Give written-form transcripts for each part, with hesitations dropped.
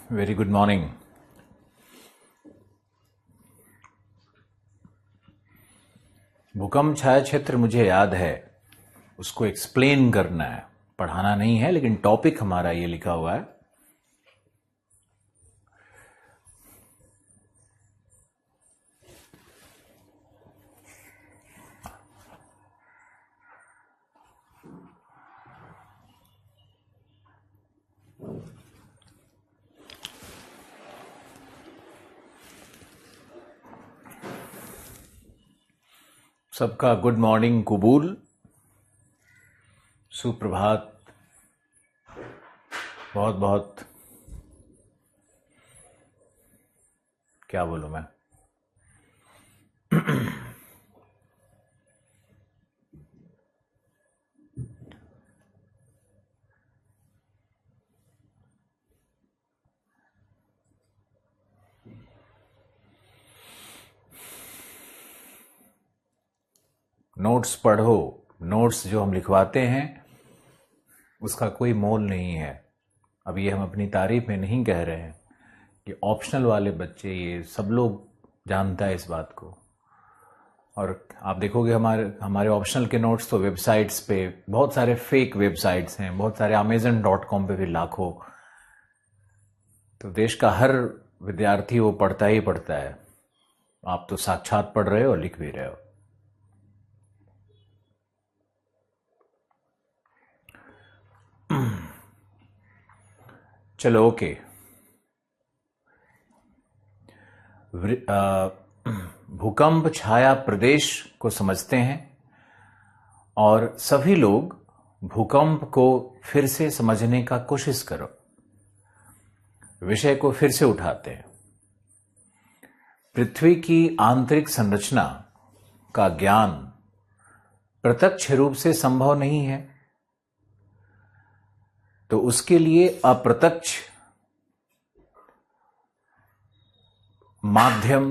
Very good morning. भूकंप छाया क्षेत्र मुझे याद है, उसको एक्सप्लेन करना है, पढ़ाना नहीं है, लेकिन टॉपिक हमारा ये लिखा हुआ है। सबका गुड मॉर्निंग कबूल, सुप्रभात, बहुत बहुत क्या बोलूं मैं। नोट्स पढ़ो। नोट्स जो हम लिखवाते हैं उसका कोई मोल नहीं है। अब ये हम अपनी तारीफ में नहीं कह रहे हैं, ये ऑप्शनल वाले बच्चे, ये सब लोग जानता है इस बात को। और आप देखोगे हमारे ऑप्शनल के नोट्स तो वेबसाइट्स पे बहुत सारे फेक वेबसाइट्स हैं, बहुत सारे amazon.com पे भी लाखों। तो देश का हर विद्यार्थी वो पढ़ता ही पढ़ता है। आप तो साक्षात पढ़ रहे हो, लिख भी रहे हो। चलो ओके। भूकंप छाया प्रदेश को समझते हैं और सभी लोग भूकंप को फिर से समझने का कोशिश करो। विषय को फिर से उठाते हैं। पृथ्वी की आंतरिक संरचना का ज्ञान प्रत्यक्ष रूप से संभव नहीं है, तो उसके लिए अप्रत्यक्ष माध्यम,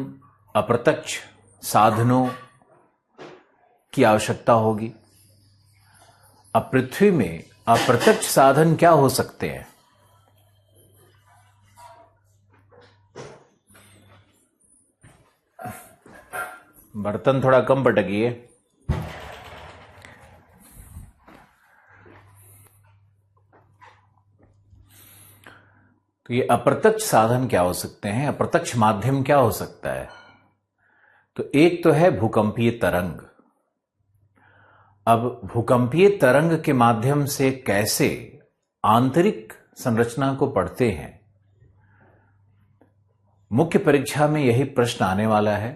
अप्रत्यक्ष साधनों की आवश्यकता होगी। अब पृथ्वी में अप्रत्यक्ष साधन क्या हो सकते हैं? बर्तन थोड़ा कम पटकिए। तो ये अप्रत्यक्ष साधन क्या हो सकते हैं, अप्रत्यक्ष माध्यम क्या हो सकता है? तो एक तो है भूकंपीय तरंग। अब भूकंपीय तरंग के माध्यम से कैसे आंतरिक संरचना को पढ़ते हैं, मुख्य परीक्षा में यही प्रश्न आने वाला है।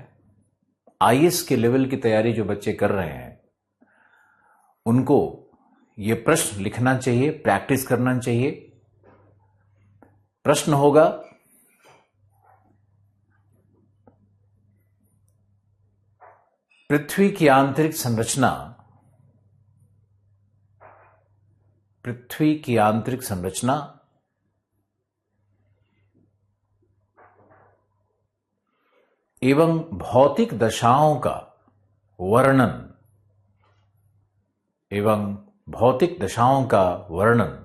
आईएएस के लेवल की तैयारी जो बच्चे कर रहे हैं उनको यह प्रश्न लिखना चाहिए, प्रैक्टिस करना चाहिए। प्रश्न होगा, पृथ्वी की आंतरिक संरचना, पृथ्वी की आंतरिक संरचना एवं भौतिक दशाओं का वर्णन, एवं भौतिक दशाओं का वर्णन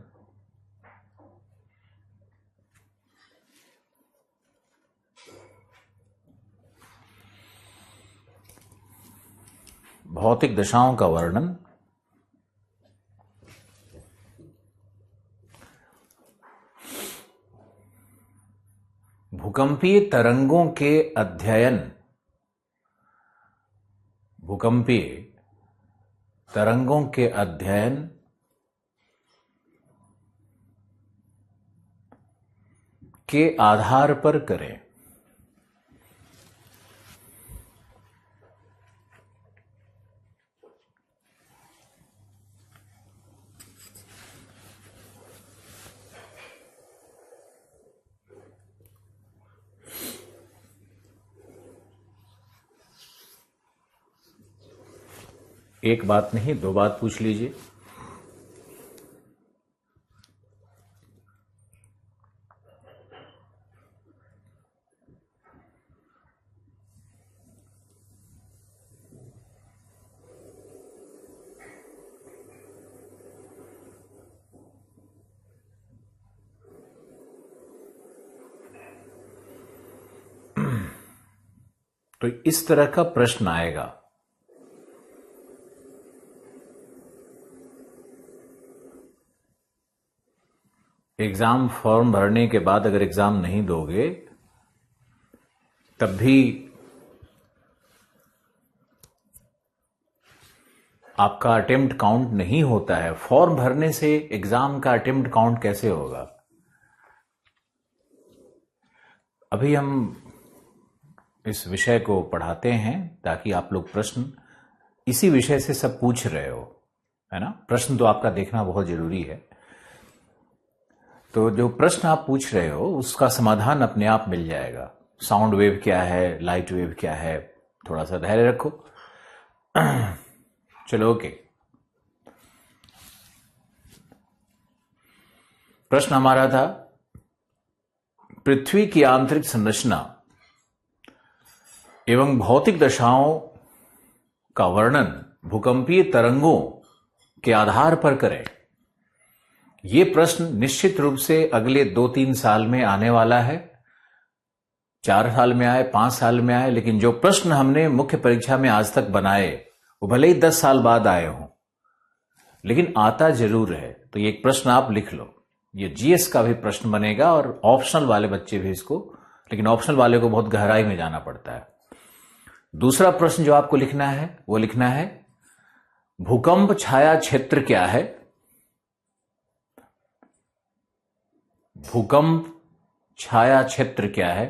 भौतिक दशाओं का वर्णन भूकंपीय तरंगों के अध्ययन, भूकंपीय तरंगों के अध्ययन के आधार पर करें। एक बात नहीं, दो बात पूछ लीजिए। तो इस तरह का प्रश्न आएगा। एग्जाम फॉर्म भरने के बाद अगर एग्जाम नहीं दोगे तब भी आपका अटेम्प्ट काउंट नहीं होता है। फॉर्म भरने से एग्जाम का अटेम्प्ट काउंट कैसे होगा? अभी हम इस विषय को पढ़ाते हैं ताकि आप लोग प्रश्न इसी विषय से सब पूछ रहे हो, है ना। प्रश्न तो आपका देखना बहुत जरूरी है। तो जो प्रश्न आप पूछ रहे हो उसका समाधान अपने आप मिल जाएगा। साउंड वेव क्या है, लाइट वेव क्या है, थोड़ा सा धैर्य रखो। चलो ओके। प्रश्न हमारा था, पृथ्वी की आंतरिक संरचना एवं भौतिक दशाओं का वर्णन भूकंपीय तरंगों के आधार पर करें। यह प्रश्न निश्चित रूप से अगले 2-3 साल में आने वाला है। 4 साल में आए, 5 साल में आए, लेकिन जो प्रश्न हमने मुख्य परीक्षा में आज तक बनाए वो भले ही 10 साल बाद आए हों, लेकिन आता जरूर है। तो ये एक प्रश्न आप लिख लो। ये जीएस का भी प्रश्न बनेगा और ऑप्शनल वाले बच्चे भी इसको, लेकिन ऑप्शनल वाले को बहुत गहराई में जाना पड़ता है। दूसरा प्रश्न जो आपको लिखना है वो लिखना है, भूकंप छाया क्षेत्र क्या है? भूकंप छाया क्षेत्र क्या है?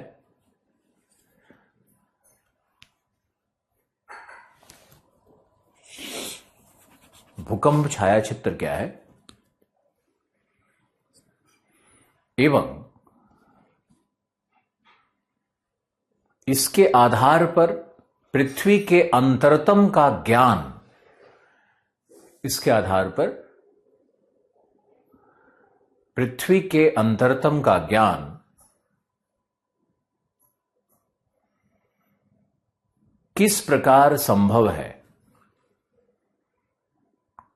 भूकंप छाया क्षेत्र क्या है? एवं इसके आधार पर पृथ्वी के अंतरतम का ज्ञान, इसके आधार पर पृथ्वी के अंतरतम का ज्ञान किस प्रकार संभव है?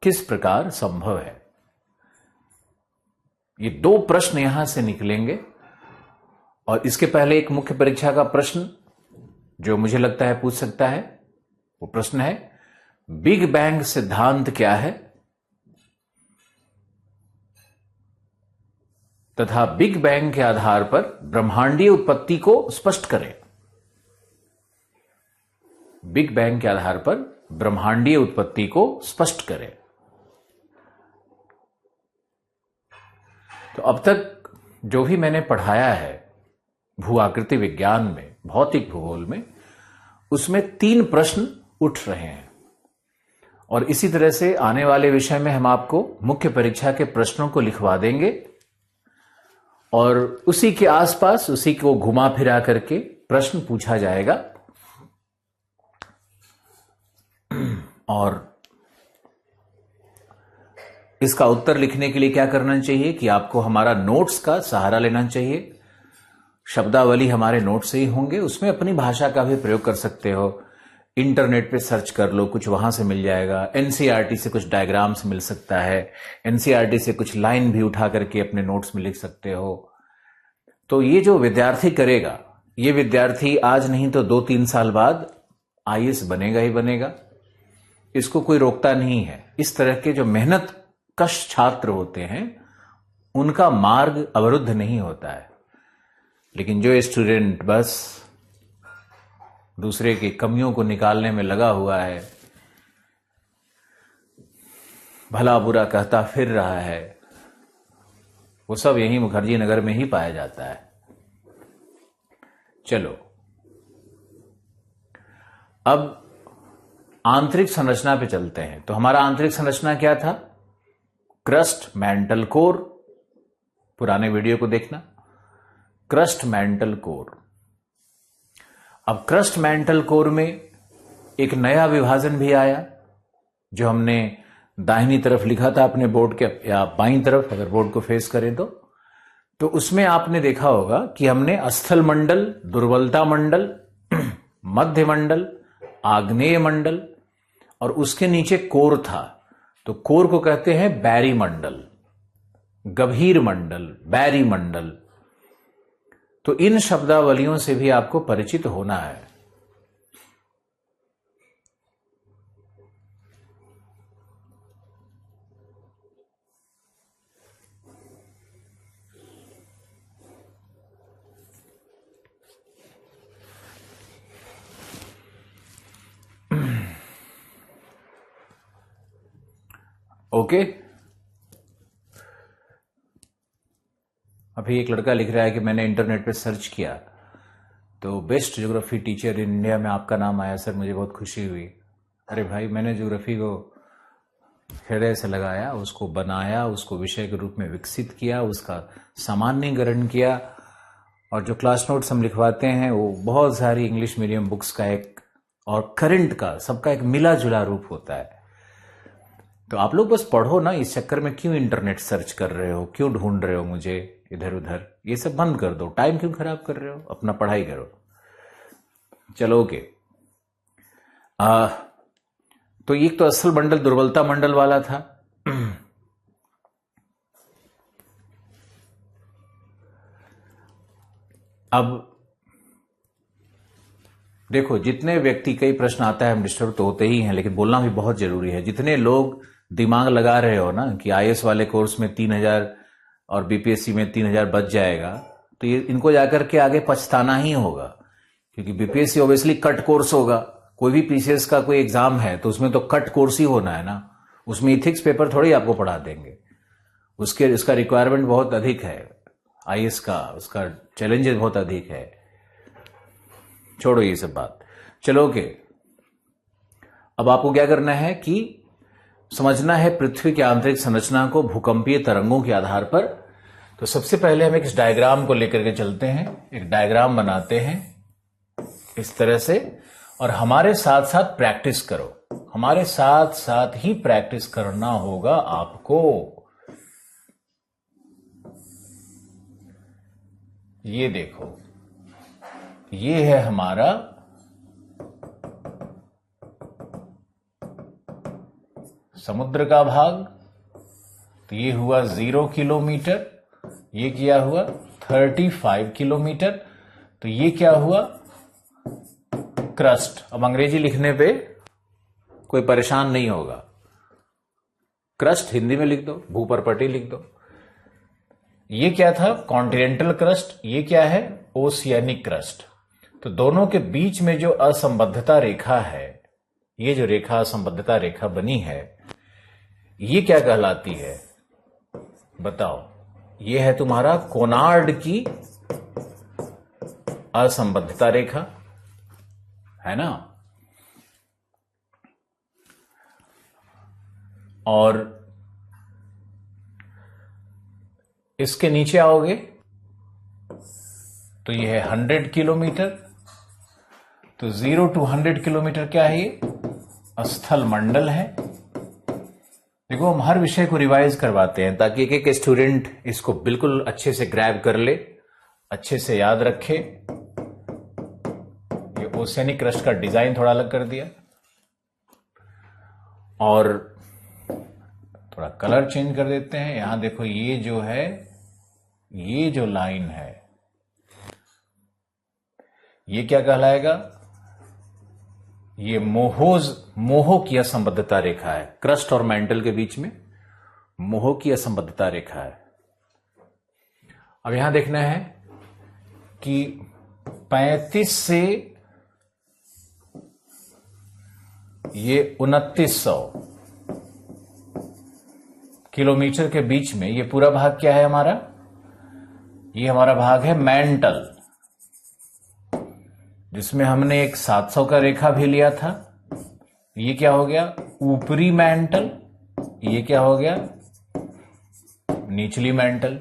किस प्रकार संभव है? ये 2 प्रश्न यहां से निकलेंगे। और इसके पहले एक मुख्य परीक्षा का प्रश्न जो मुझे लगता है पूछ सकता है, वो प्रश्न है, बिग बैंग सिद्धांत क्या है तथा बिग बैंग के आधार पर ब्रह्मांडीय उत्पत्ति को स्पष्ट करें। बिग बैंग के आधार पर ब्रह्मांडीय उत्पत्ति को स्पष्ट करें। तो अब तक जो भी मैंने पढ़ाया है भू-आकृति विज्ञान में, भौतिक भूगोल में, उसमें 3 प्रश्न उठ रहे हैं। और इसी तरह से आने वाले विषय में हम आपको मुख्य परीक्षा के प्रश्नों को लिखवा देंगे और उसी के आसपास, उसी को घुमा फिरा करके प्रश्न पूछा जाएगा। और इसका उत्तर लिखने के लिए क्या करना चाहिए कि आपको हमारा नोट्स का सहारा लेना चाहिए। शब्दावली हमारे नोट्स से ही होंगे, उसमें अपनी भाषा का भी प्रयोग कर सकते हो। इंटरनेट पे सर्च कर लो, कुछ वहां से मिल जाएगा। एनसीईआरटी से कुछ डायग्राम्स मिल सकता है, एनसीईआरटी से कुछ लाइन भी उठा करके अपने नोट्स में लिख सकते हो। तो ये जो विद्यार्थी करेगा, ये विद्यार्थी आज नहीं तो 2-3 साल बाद आईएएस बनेगा ही बनेगा। इसको कोई रोकता नहीं है। इस तरह के जो मेहनत कश छात्र होते हैं उनका मार्ग अवरुद्ध नहीं होता है। लेकिन जो स्टूडेंट बस दूसरे की कमियों को निकालने में लगा हुआ है, भला बुरा कहता फिर रहा है, वो सब यहीं मुखर्जी नगर में ही पाया जाता है। चलो अब आंतरिक संरचना पे चलते हैं। तो हमारा आंतरिक संरचना क्या था? Crust, mantle, core. पुराने वीडियो को देखना। Crust, mantle, core. अब क्रस्ट मैंटल कोर में एक नया विभाजन भी आया जो हमने दाहिनी तरफ लिखा था अपने बोर्ड के, या बाईं तरफ अगर बोर्ड को फेस करें तो उसमें आपने देखा होगा कि हमने अस्थल मंडल, दुर्बलता मंडल, मध्य मंडल, आग्नेय मंडल और उसके नीचे कोर था। तो कोर को कहते हैं बैरी मंडल, गंभीर मंडल, बैरी मंडल। तो इन शब्दावलियों से भी आपको परिचित होना है। ओके। अभी एक लड़का लिख रहा है कि मैंने इंटरनेट पे सर्च किया तो best geography teacher in India में आपका नाम आया सर, मुझे बहुत खुशी हुई। अरे भाई, मैंने ज्योग्राफी को हृदय से लगाया, उसको बनाया, उसको विषय के रूप में विकसित किया, उसका सामान्यीकरण किया, और जो क्लास नोट्स हम लिखवाते हैं वो बहुत सारी इंग्लिश मीडियम बुक्स का एक और करंट का सबका एक मिला जुला रूप होता है। तो आप लोग बस पढ़ो ना, इस चक्कर में क्यों इंटरनेट सर्च कर रहे हो, क्यों ढूंढ रहे हो मुझे इधर उधर, ये सब बंद कर दो। टाइम क्यों खराब कर रहे हो, अपना पढ़ाई करो। चलो ओके। तो एक तो असल मंडल दुर्बलता मंडल वाला था। अब देखो, जितने व्यक्ति, कई प्रश्न आता है, हम डिस्टर्ब तो होते ही हैं, लेकिन बोलना भी बहुत जरूरी है। जितने लोग दिमाग लगा रहे हो ना कि आईएएस वाले कोर्स में 3000 और बीपीएससी में 3000 बच जाएगा, तो ये इनको जाकर के आगे पछताना ही होगा, क्योंकि बीपीएससी ऑब्वियसली कट कोर्स होगा। कोई भी पीसीएस का कोई एग्जाम है तो उसमें तो कट कोर्स ही होना है ना, उसमें इथिक्स पेपर थोड़ी आपको पढ़ा देंगे। उसका रिक्वायरमेंट बहुत अधिक है आईएएस का, उसका चैलेंजेस बहुत अधिक है। छोड़ो ये सब बात, चलो ओके। अब आपको क्या करना है कि समझना है पृथ्वी की आंतरिक संरचना को भूकंपीय तरंगों के आधार पर। तो सबसे पहले हम एक डायग्राम को लेकर के चलते हैं, एक डायग्राम बनाते हैं इस तरह से, और हमारे साथ साथ प्रैक्टिस करो, हमारे साथ साथ ही प्रैक्टिस करना होगा आपको। ये देखो, ये है हमारा समुद्र का भाग। तो ये हुआ 0 किलोमीटर, ये क्या हुआ 35 किलोमीटर। तो ये क्या हुआ क्रस्ट। अब अंग्रेजी लिखने पे कोई परेशान नहीं होगा, क्रस्ट हिंदी में लिख दो, भूपर्पटी लिख दो। ये क्या था कॉन्टिनेंटल क्रस्ट, ये क्या है ओशियानिक क्रस्ट। तो दोनों के बीच में जो असंबद्धता रेखा है, ये जो रेखा असंबद्धता रेखा बनी है, ये क्या कहलाती है बताओ? ये है तुम्हारा कोनार्ड की असंबद्धता रेखा, है ना। और इसके नीचे आओगे तो ये है 100 किलोमीटर। तो 0 to 100 किलोमीटर क्या है, ये स्थल मंडल है। देखो, हम हर विषय को रिवाइज करवाते हैं ताकि एक एक स्टूडेंट इसको बिल्कुल अच्छे से ग्रैब कर ले, अच्छे से याद रखे। ये ओशियानिक क्रस्ट का डिजाइन थोड़ा अलग कर दिया और थोड़ा कलर चेंज कर देते हैं। यहां देखो, ये जो है, ये जो लाइन है, ये क्या कहलाएगा, ये मोहो की असंबद्धता रेखा है। क्रस्ट और मेंटल के बीच में मोहो की असंबद्धता रेखा है। अब यहां देखना है कि 35 से ये 2900 किलोमीटर के बीच में ये पूरा भाग क्या है हमारा, ये हमारा भाग है मेंटल, जिसमें हमने एक 700 का रेखा भी लिया था। ये क्या हो गया ऊपरी मेंटल, ये क्या हो गया निचली मेंटल।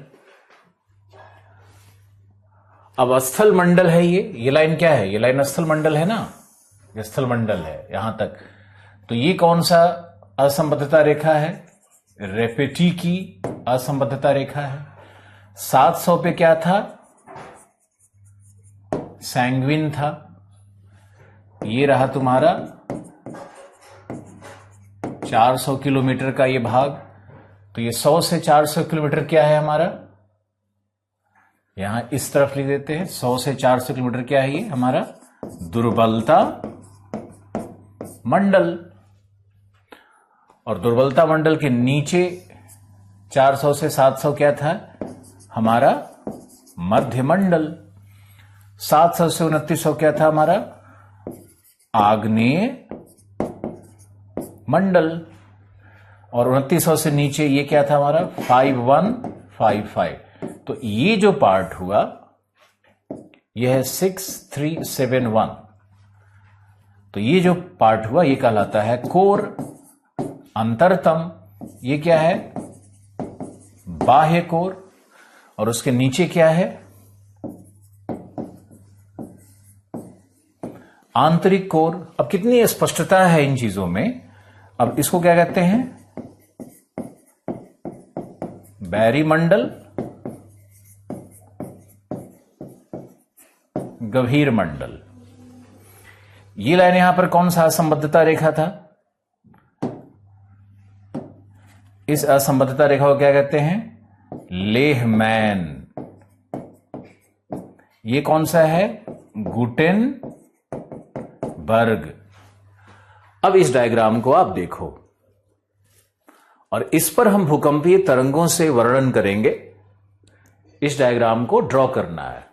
अब स्थल मंडल है, ये लाइन क्या है, ये लाइन स्थल मंडल है ना, ये स्थल मंडल है यहां तक। तो ये कौन सा असंबद्धता रेखा है, रेपेटी की असंबद्धता रेखा है। 700 पे क्या था, सैंग्विन था। ये रहा तुम्हारा 400 किलोमीटर का ये भाग। तो ये 100 से 400 किलोमीटर क्या है हमारा, यहां इस तरफ लिख देते हैं। 100 से 400 किलोमीटर क्या है, ये हमारा दुर्बलता मंडल। और दुर्बलता मंडल के नीचे 400 से 700 क्या था हमारा मध्य मंडल। 700 से 2900 क्या था हमारा आग्नेय मंडल। और 2900 से नीचे ये क्या था हमारा 5155। तो ये जो पार्ट हुआ ये है 6371। तो ये जो पार्ट हुआ ये कहलाता है कोर। अंतरतम ये क्या है बाह्य कोर। और उसके नीचे क्या है आंतरिक कोर। अब कितनी स्पष्टता है इन चीजों में। अब इसको क्या कहते हैं बैरीमंडल गंभीर मंडल। ये लाइन यहां पर कौन सा असंबद्धता रेखा था। इस असंबद्धता रेखा को क्या कहते हैं लेहमैन। ये कौन सा है गुटेनबर्ग। अब इस डायग्राम को आप देखो और इस पर हम भूकंपीय तरंगों से वर्णन करेंगे। इस डायग्राम को ड्रॉ करना है।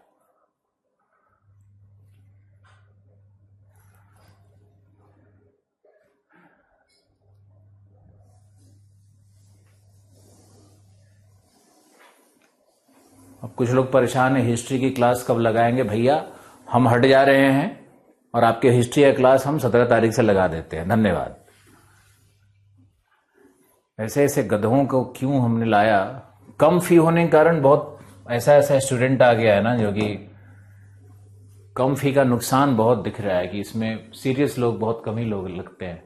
अब कुछ लोग परेशान है हिस्ट्री की क्लास कब लगाएंगे। भैया हम हट जा रहे हैं और आपके हिस्ट्री का क्लास हम 17 तारीख से लगा देते हैं। धन्यवाद। ऐसे ऐसे गधों को क्यों हमने लाया। कम फी होने के कारण बहुत ऐसा स्टूडेंट आ गया है ना जो कि कम फी का नुकसान बहुत दिख रहा है कि इसमें सीरियस लोग बहुत कम ही लोग लगते हैं।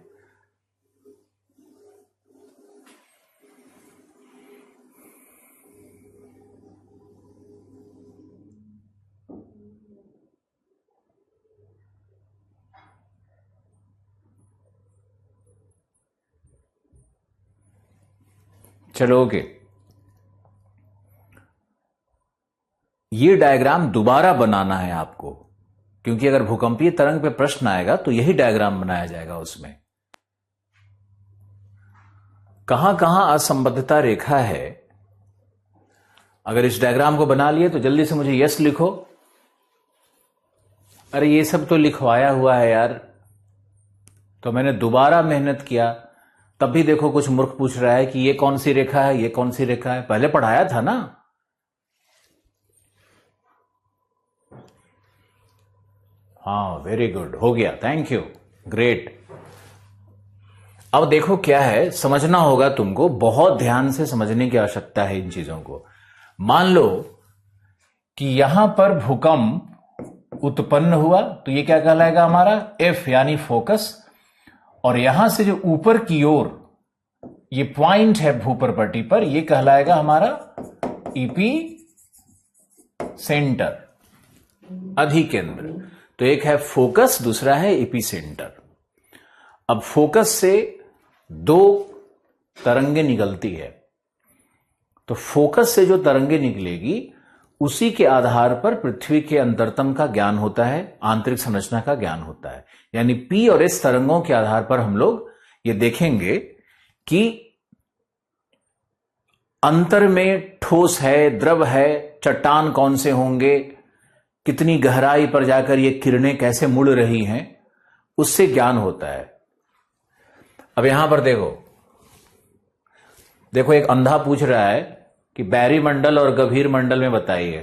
चलो ओके। ये डायग्राम दोबारा बनाना है आपको क्योंकि अगर भूकंपीय तरंग पे प्रश्न आएगा तो यही डायग्राम बनाया जाएगा। उसमें कहां कहां असंबद्धता रेखा है। अगर इस डायग्राम को बना लिए तो जल्दी से मुझे यस लिखो। अरे ये सब तो लिखवाया हुआ है यार। तो मैंने दोबारा मेहनत किया तब भी देखो कुछ मूर्ख पूछ रहा है कि ये कौन सी रेखा है ये कौन सी रेखा है। पहले पढ़ाया था ना। हाँ वेरी गुड हो गया थैंक यू ग्रेट। अब देखो क्या है समझना होगा तुमको। बहुत ध्यान से समझने की आवश्यकता है इन चीजों को। मान लो कि यहां पर भूकंप उत्पन्न हुआ तो ये क्या कहलाएगा हमारा एफ यानी फोकस। और यहां से जो ऊपर की ओर ये पॉइंट है भूप्रपट्टी पर ये कहलाएगा हमारा ईपी सेंटर अधिकेंद्र। तो एक है फोकस दूसरा है ईपी सेंटर। अब फोकस से दो तरंगे निकलती है। तो फोकस से जो तरंगे निकलेगी उसी के आधार पर पृथ्वी के अंतरतम का ज्ञान होता है आंतरिक संरचना का ज्ञान होता है। यानी पी और एस तरंगों के आधार पर हम लोग ये देखेंगे कि अंतर में ठोस है द्रव है चट्टान कौन से होंगे कितनी गहराई पर जाकर ये किरणें कैसे मुड़ रही हैं उससे ज्ञान होता है। अब यहां पर देखो एक अंधा पूछ रहा है कि बैरी मंडल और गंभीर मंडल में बताइए।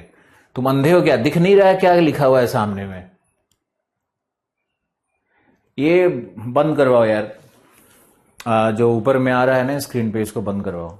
तुम अंधे हो क्या दिख नहीं रहा है क्या लिखा हुआ है सामने में। ये बंद करवाओ यार जो ऊपर में आ रहा है ना स्क्रीन पे इसको बंद करवाओ।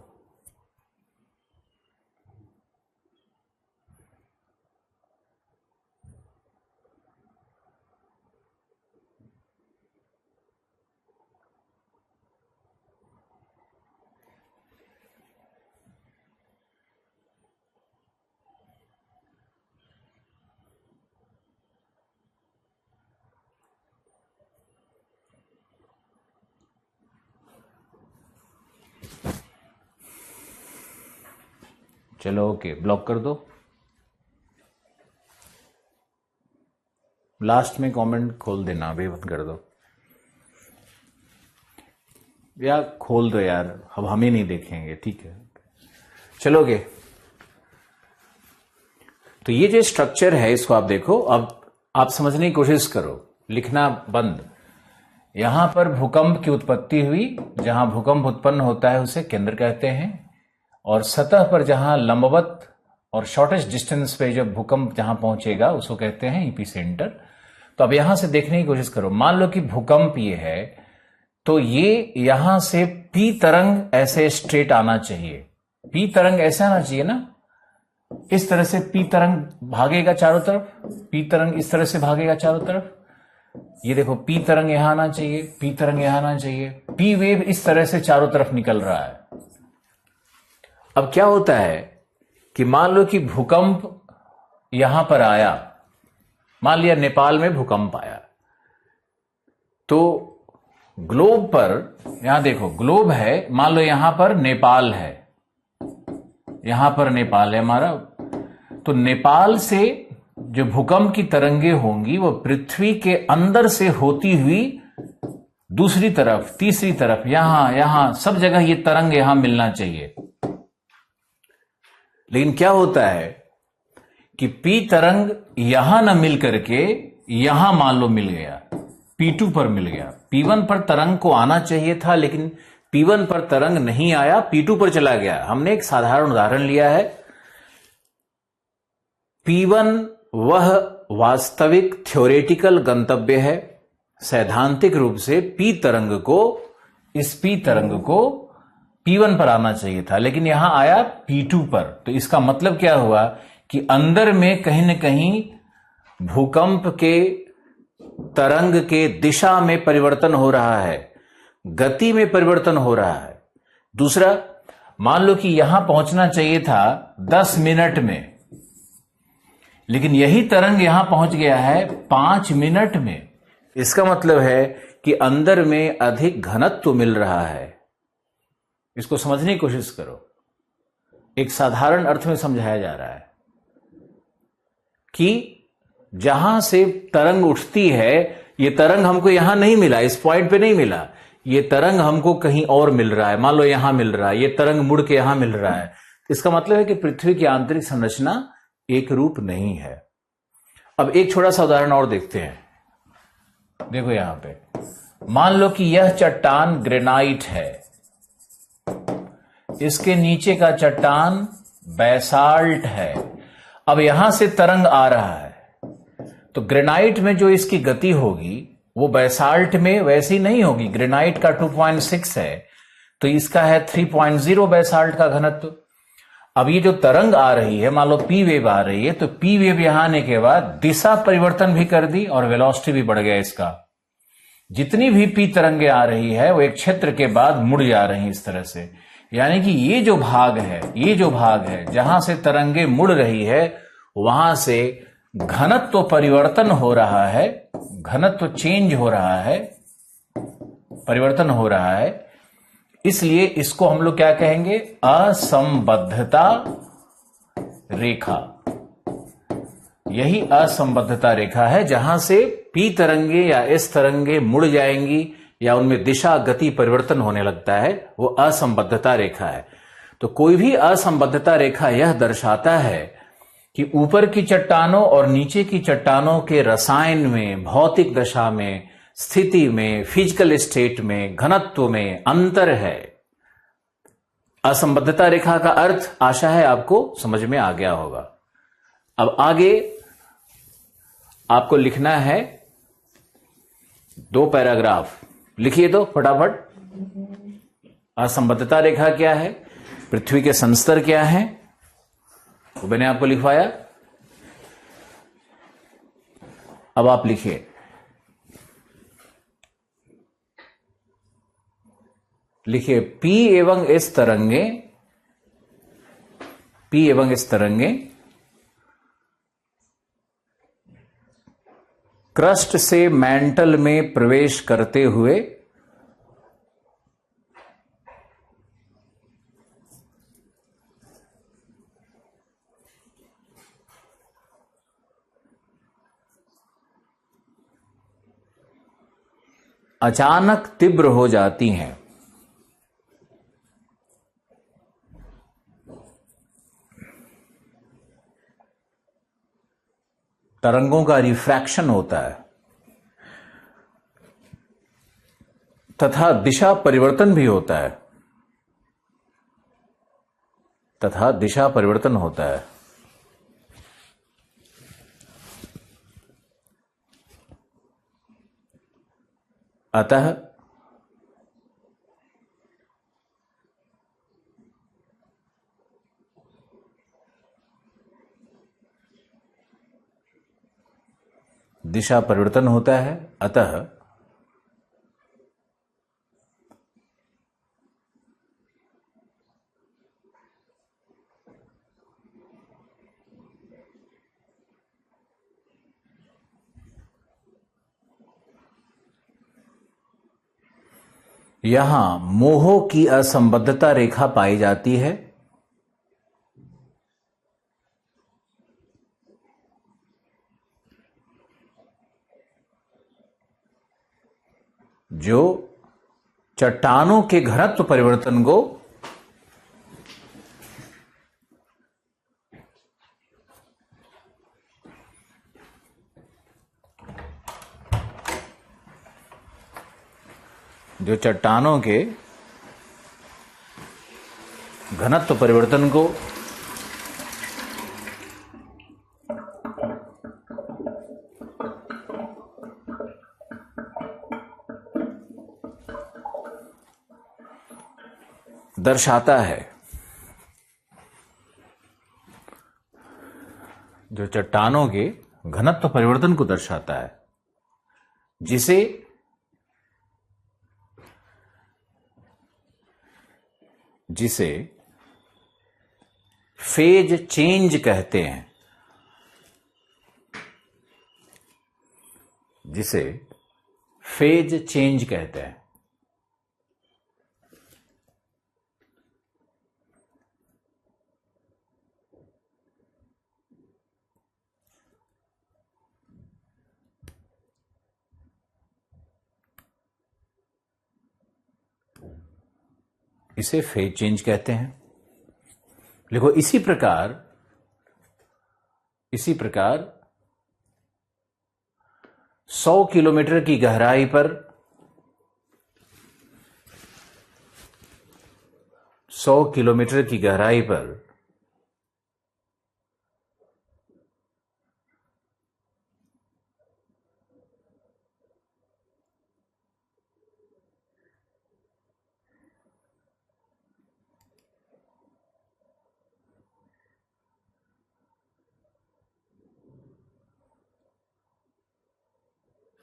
चलो ओके ब्लॉक कर दो। लास्ट में कमेंट खोल देना अभी बंद कर दो या खोल दो यार। अब हम ही नहीं देखेंगे ठीक है चलोगे। तो ये जो स्ट्रक्चर है इसको आप देखो। अब आप समझने की कोशिश करो लिखना बंद। यहां पर भूकंप की उत्पत्ति हुई, जहां भूकंप उत्पन्न होता है उसे केंद्र कहते हैं, और सतह पर जहां लंबवत और शॉर्टेस्ट डिस्टेंस पे जब भूकंप जहां पहुंचेगा उसको कहते हैं एपिसेंटर। तो अब यहां से देखने की कोशिश करो, मान लो कि भूकंप ये है, तो ये यहां से पी तरंग ऐसे स्ट्रेट आना चाहिए, पी तरंग ऐसे आना चाहिए ना, इस तरह से पी तरंग भागेगा चारों तरफ, पी तरंग इस तरह से भागेगा चारों तरफ। ये देखो पी तरंग यहां आना चाहिए, पी तरंग यहां आना चाहिए, पी वेव इस तरह से चारों तरफ निकल रहा है। अब क्या होता है कि मान लो कि भूकंप यहां पर आया, मान लिया नेपाल में भूकंप आया, तो ग्लोब पर, यहां देखो ग्लोब है, मान लो यहां पर नेपाल है, यहां पर नेपाल है हमारा, तो नेपाल से जो भूकंप की तरंगे होंगी वो पृथ्वी के अंदर से होती हुई दूसरी तरफ, तीसरी तरफ, यहां सब जगह ये तरंग यहां मिलना चाहिए। लेकिन क्या होता है कि पी तरंग यहां ना मिल करके यहां मान लो मिल गया, P2 पर मिल गया। P1 पर तरंग को आना चाहिए था, लेकिन P1 पर तरंग नहीं आया, P2 पर चला गया। हमने एक साधारण उदाहरण लिया है। P1 वह वास्तविक थ्योरेटिकल गंतव्य है, सैद्धांतिक रूप से P तरंग को, इस P तरंग को P1 पर आना चाहिए था, लेकिन यहां आया P2 पर। तो इसका मतलब क्या हुआ कि अंदर में कहीं न कहीं भूकंप के तरंग के दिशा में परिवर्तन हो रहा है, गति में परिवर्तन हो रहा है। दूसरा, मान लो कि यहां पहुंचना चाहिए था 10 मिनट में, लेकिन यही तरंग यहां पहुंच गया है 5 मिनट में। इसका मतलब है कि अंदर में अधिक घनत्व मिल रहा है। इसको समझने की कोशिश करो, एक साधारण अर्थ में समझाया जा रहा है कि जहां से तरंग उठती है, ये तरंग हमको यहां नहीं मिला, इस पॉइंट पे नहीं मिला, ये तरंग हमको कहीं और मिल रहा है, मान लो यहां मिल रहा है, ये तरंग मुड़ के यहां मिल रहा है। इसका मतलब है कि पृथ्वी की आंतरिक संरचना एक रूप नहीं है। अब एक छोटा सा उदाहरण और देखते हैं। देखो यहां पे मान लो कि यह चट्टान ग्रेनाइट है, इसके नीचे का चट्टान बैसाल्ट है। अब यहां से तरंग आ रहा है, तो ग्रेनाइट में जो इसकी गति होगी वो बैसाल्ट में वैसी नहीं होगी। ग्रेनाइट का 2.6 है, तो इसका है 3.0 बैसाल्ट का घनत्व। अब ये जो तरंग आ रही है, मान लो पी वेव आ रही है, तो पी वेव यहां आने के बाद दिशा परिवर्तन भी कर दी और वेलोसिटी भी बढ़ गया इसका। जितनी भी पी तरंगे आ रही है वो एक क्षेत्र के बाद मुड़ जा रही है इस तरह से। यानी कि ये जो भाग है जहां से तरंगे मुड़ रही है, वहां से घनत्व परिवर्तन हो रहा है, घनत्व चेंज हो रहा है, परिवर्तन हो रहा है। इसलिए इसको हम लोग क्या कहेंगे? असंबद्धता रेखा। यही असंबद्धता रेखा है जहां से पी तरंगे या एस तरंगे मुड़ जाएंगी या उनमें दिशा गति परिवर्तन होने लगता है, वो असंबद्धता रेखा है। तो कोई भी असंबद्धता रेखा यह दर्शाता है कि ऊपर की चट्टानों और नीचे की चट्टानों के रसायन में, भौतिक दशा में, स्थिति में, फिजिकल स्टेट में, घनत्व में अंतर है। असंबद्धता रेखा का अर्थ आशा है आपको समझ में आ गया होगा। अब आगे आपको लिखना है 2 पैराग्राफ, लिखिए तो फटाफट। असंबद्धता रेखा क्या है, पृथ्वी के संस्तर क्या है, वो मैंने आपको लिखवाया। अब आप लिखिए, लिखिए P एवं S तरंगे, P एवं S तरंगे क्रस्ट से मैंटल में प्रवेश करते हुए अचानक तीव्र हो जाती हैं। तरंगों का रिफ्रैक्शन होता है। तथा दिशा परिवर्तन भी होता है, तथा दिशा परिवर्तन होता है। अतः दिशा परिवर्तन होता है, अतः यहां मोह की असंबद्धता रेखा पाई जाती है, जो चट्टानों के घनत्व परिवर्तन को घनत्व परिवर्तन को दर्शाता है, जो चट्टानों के घनत्व परिवर्तन को दर्शाता है, जिसे फेज चेंज कहते हैं, जिसे फेज चेंज कहते हैं। इसे फेज चेंज कहते हैं। देखो, इसी प्रकार 100 किलोमीटर की गहराई पर 100 किलोमीटर की गहराई पर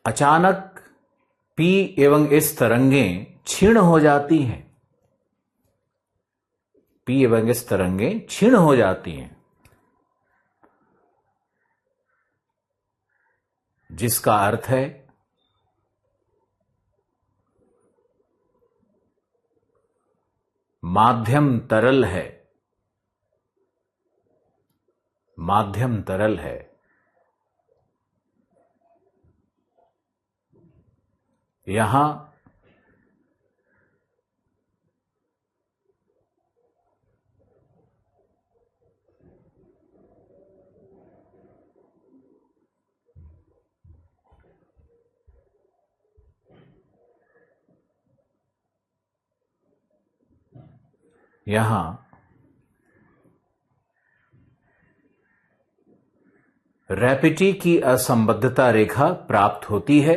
अचानक P एवं S तरंगें क्षीण हो जाती हैं, P एवं S तरंगें क्षीण हो जाती हैं, जिसका अर्थ है माध्यम तरल है, माध्यम तरल है। यहां रैपिटी की असंबद्धता रेखा प्राप्त होती है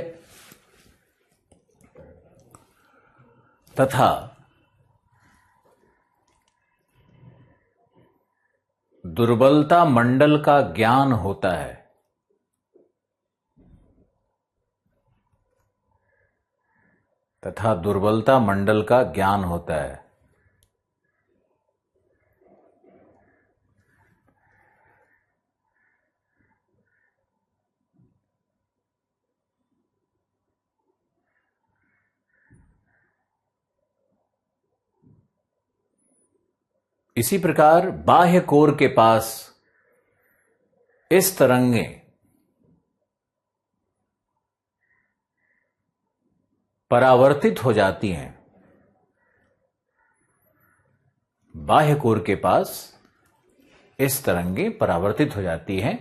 तथा दुर्बलता मंडल का ज्ञान होता है, तथा दुर्बलता मंडल का ज्ञान होता है। इसी प्रकार बाह्य कोर के पास इस तरंगें परावर्तित हो जाती हैं, बाह्य कोर के पास इस तरंगें परावर्तित हो जाती हैं,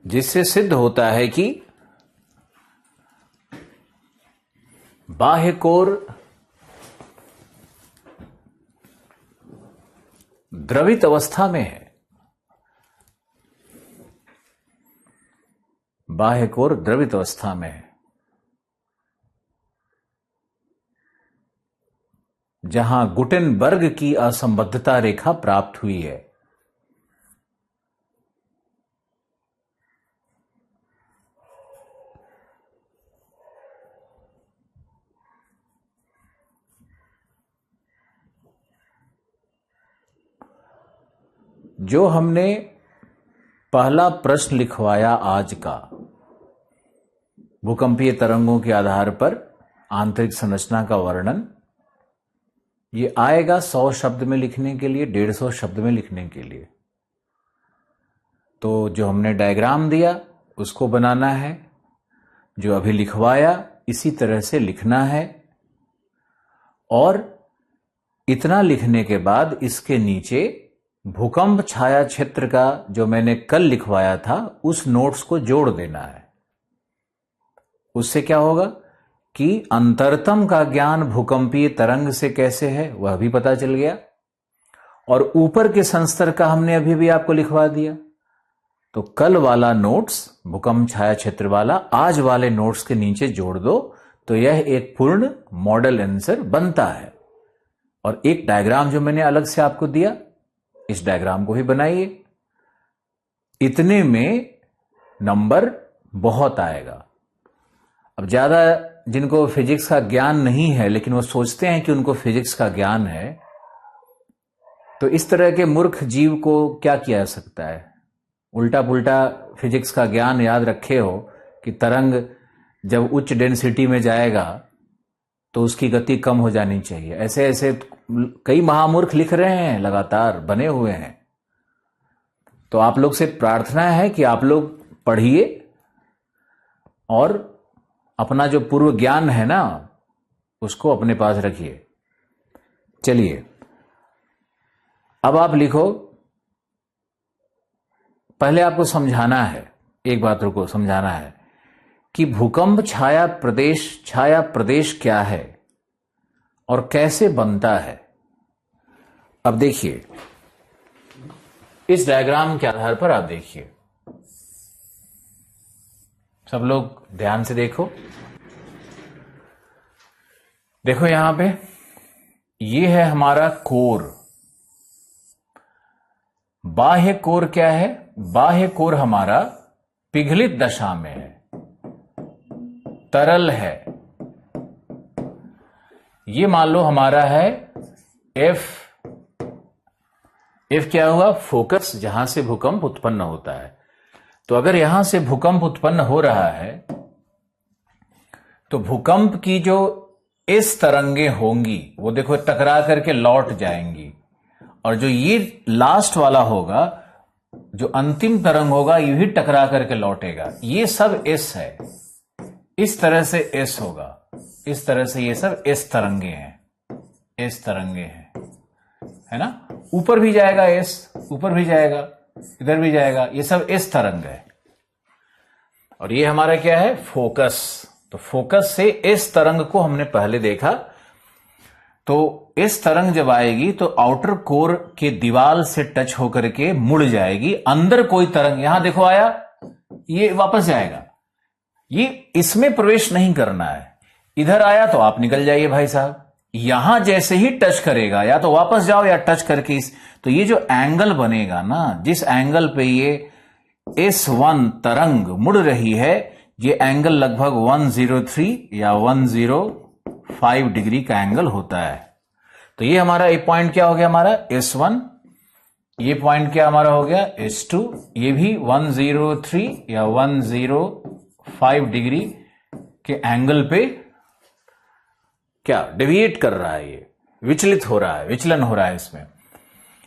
जिससे सिद्ध होता है कि बाह्य कोर द्रवित अवस्था में है, बाह्य कोर द्रवित अवस्था में है, जहां गुटेनबर्ग की असंबद्धता रेखा प्राप्त हुई है। जो हमने पहला प्रश्न लिखवाया आज का, भूकंपीय तरंगों के आधार पर आंतरिक संरचना का वर्णन, ये आएगा 100 शब्द में लिखने के लिए, 150 शब्द में लिखने के लिए। तो जो हमने डायग्राम दिया उसको बनाना है, जो अभी लिखवाया इसी तरह से लिखना है, और इतना लिखने के बाद इसके नीचे भूकंप छाया क्षेत्र का जो मैंने कल लिखवाया था उस नोट्स को जोड़ देना है। उससे क्या होगा कि अंतरतम का ज्ञान भूकंपीय तरंग से कैसे है वह भी पता चल गया, और ऊपर के संस्तर का हमने अभी भी आपको लिखवा दिया। तो कल वाला नोट्स भूकंप छाया क्षेत्र वाला आज वाले नोट्स के नीचे जोड़ दो, तो यह एक पूर्ण मॉडल आंसर बनता है। और एक डायग्राम जो मैंने अलग से आपको दिया, इस डायग्राम को ही बनाइए। इतने में नंबर बहुत आएगा। अब ज्यादा जिनको फिजिक्स का ज्ञान नहीं है लेकिन वो सोचते हैं कि उनको फिजिक्स का ज्ञान है, तो इस तरह के मूर्ख जीव को क्या किया जा सकता है? उल्टा पुल्टा फिजिक्स का ज्ञान याद रखे हो कि तरंग जब उच्च डेंसिटी में जाएगा तो उसकी गति कम हो जानी चाहिए। ऐसे ऐसे कई महामूर्ख लिख रहे हैं, लगातार बने हुए हैं। तो आप लोग से प्रार्थना है कि आप लोग पढ़िए और अपना जो पूर्व ज्ञान है ना उसको अपने पास रखिए। चलिए अब आप लिखो। पहले आपको समझाना है, एक बात को समझाना है कि भूकंप छाया प्रदेश क्या है और कैसे बनता है। अब देखिए, इस डायग्राम के आधार पर आप देखिए, सब लोग ध्यान से देखो। देखो यहां पे ये है हमारा कोर। बाह्य कोर क्या है? बाह्य कोर हमारा पिघलित दशा में है, तरल है। ये मान लो हमारा है एफ क्या हुआ? फोकस, जहां से भूकंप उत्पन्न होता है। तो अगर यहां से भूकंप उत्पन्न हो रहा है तो भूकंप की जो इस तरंगे होंगी वो देखो टकरा करके लौट जाएंगी, और जो ये लास्ट वाला होगा, जो अंतिम तरंग होगा, ये भी टकरा करके लौटेगा। ये सब एस है, इस तरह से एस होगा, इस तरह से ये सब एस तरंगे हैं, एस तरंगे हैं, है ना। ऊपर भी जाएगा एस, ऊपर भी जाएगा, इधर भी जाएगा, ये सब एस तरंग है। और ये हमारा क्या है? फोकस। तो फोकस से एस तरंग को हमने पहले देखा। तो इस तरंग जब आएगी तो आउटर कोर के दीवार से टच होकर के मुड़ जाएगी। अंदर कोई तरंग, यहां देखो आया, ये वापस जाएगा, ये इसमें प्रवेश नहीं करना है। इधर आया तो आप निकल जाइए भाई साहब। यहां जैसे ही टच करेगा, या तो वापस जाओ या टच करके तो ये जो एंगल बनेगा ना, जिस एंगल पे ये S1 तरंग मुड़ रही है, ये एंगल लगभग 103 या 105 डिग्री का एंगल होता है। तो ये हमारा एक पॉइंट क्या हो गया? हमारा S1। ये पॉइंट क्या हमारा हो गया? S2। ये भी 103 या 105 डिग्री के एंगल पे क्या डेविएट कर रहा है, ये विचलित हो रहा है, विचलन हो रहा है इसमें।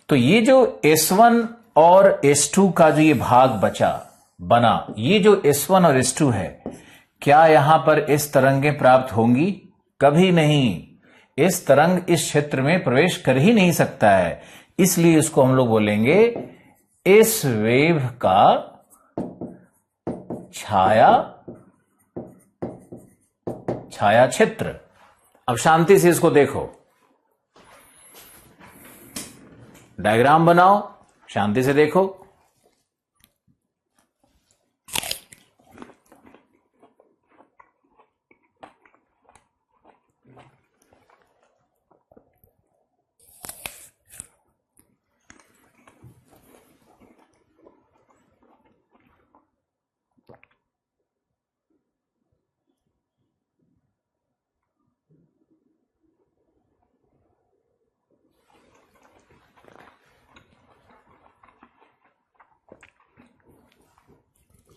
तो ये जो S1 और S2 का जो ये भाग बना, ये जो S1 और S2 है, क्या यहां पर इस तरंगे प्राप्त होंगी? कभी नहीं। इस तरंग इस क्षेत्र में प्रवेश कर ही नहीं सकता है। इसलिए इसको हम लोग बोलेंगे इस वेव का छाया छाया क्षेत्र। अब शांति से इसको देखो, डायग्राम बनाओ, शांति से देखो।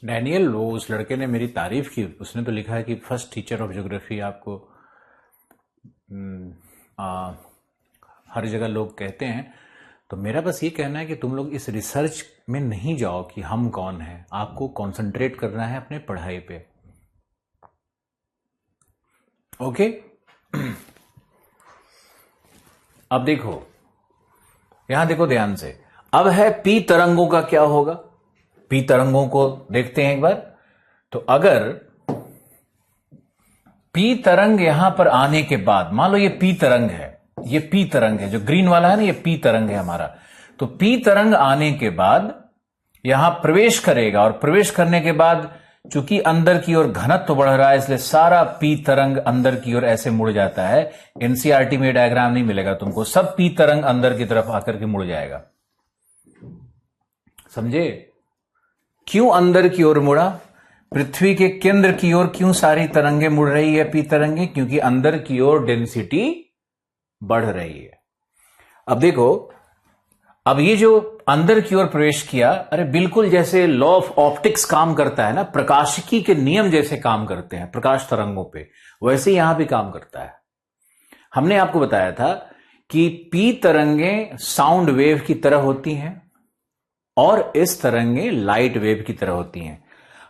डैनियल, वो उस लड़के ने मेरी तारीफ की, उसने तो लिखा है कि फर्स्ट टीचर ऑफ ज्योग्राफी आपको हर जगह लोग कहते हैं। तो मेरा बस ये कहना है कि तुम लोग इस रिसर्च में नहीं जाओ कि हम कौन हैं, आपको कंसंट्रेट करना है अपने पढ़ाई पे। ओके। अब देखो, यहां देखो ध्यान से। अब है पी तरंगों का क्या होगा, पी तरंगों को देखते हैं एक बार। तो अगर पी तरंग यहां पर आने के बाद, मान लो ये पी तरंग है, ये पी तरंग है, जो ग्रीन वाला है ना, ये पी तरंग है हमारा। तो पी तरंग आने के बाद यहां प्रवेश करेगा, और प्रवेश करने के बाद चूंकि अंदर की ओर घनत्व बढ़ रहा है, इसलिए सारा पी तरंग अंदर की ओर ऐसे मुड़ जाता है। एनसीईआरटी में डायग्राम नहीं मिलेगा तुमको, सब पी तरंग अंदर की तरफ आकर के मुड़ जाएगा। समझे? क्यों अंदर की ओर मुड़ा? पृथ्वी के केंद्र की ओर क्यों सारी तरंगे मुड़ रही है, पी तरंगे? क्योंकि अंदर की ओर डेंसिटी बढ़ रही है। अब देखो, अब ये जो अंदर की ओर प्रवेश किया, अरे बिल्कुल जैसे लॉ ऑफ ऑप्टिक्स काम करता है ना, प्रकाशिकी के नियम जैसे काम करते हैं प्रकाश तरंगों पे, वैसे यहां भी काम करता है। हमने आपको बताया था कि पी तरंगे साउंड वेव की तरह होती हैं और इस तरंगे लाइट वेव की तरह होती हैं।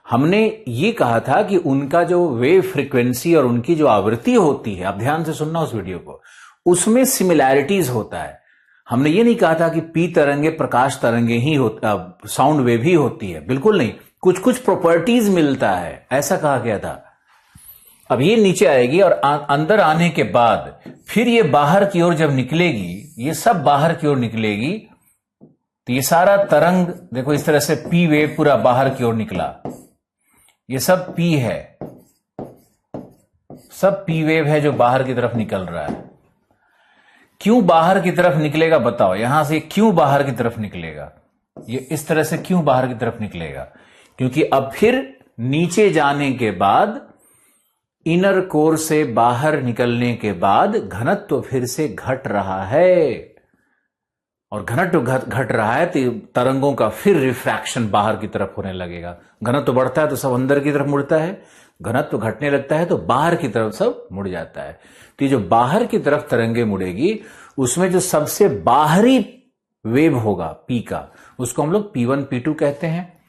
हमने ये कहा था कि उनका जो वेव फ्रीक्वेंसी और उनकी जो आवृत्ति होती है, आप ध्यान से सुनना उस वीडियो को, उसमें सिमिलैरिटीज होता है। हमने ये नहीं कहा था कि पी तरंगे प्रकाश तरंगे ही होता, साउंड वेव ही होती है, बिल्कुल नहीं, कुछ कुछ प्रॉपर्टीज मिलता है, ऐसा कहा गया था। अब ये नीचे आएगी और अंदर आने के बाद फिर ये बाहर की ओर जब निकलेगी, ये सब बाहर की ओर निकलेगी, तो ये सारा तरंग देखो इस तरह से पी वेव पूरा बाहर की ओर निकला, ये सब पी है, सब पी वेव है जो बाहर की तरफ निकल रहा है। क्यों बाहर की तरफ निकलेगा बताओ, यहां से क्यों बाहर की तरफ निकलेगा, ये इस तरह से क्यों बाहर की तरफ निकलेगा? क्योंकि अब फिर नीचे जाने के बाद, इनर कोर से बाहर निकलने के बाद घनत्व फिर से घट रहा है, और घनत्व घट रहा है तो तरंगों का फिर रिफ्रैक्शन बाहर की तरफ होने लगेगा। घनत्व बढ़ता है तो सब अंदर की तरफ मुड़ता है, घनत्व घटने लगता है तो बाहर की तरफ सब मुड़ जाता है। तो ये जो बाहर की तरफ तरंगे मुड़ेगी, उसमें जो सबसे बाहरी वेव होगा पी का, उसको हम लोग P1 P2 कहते हैं।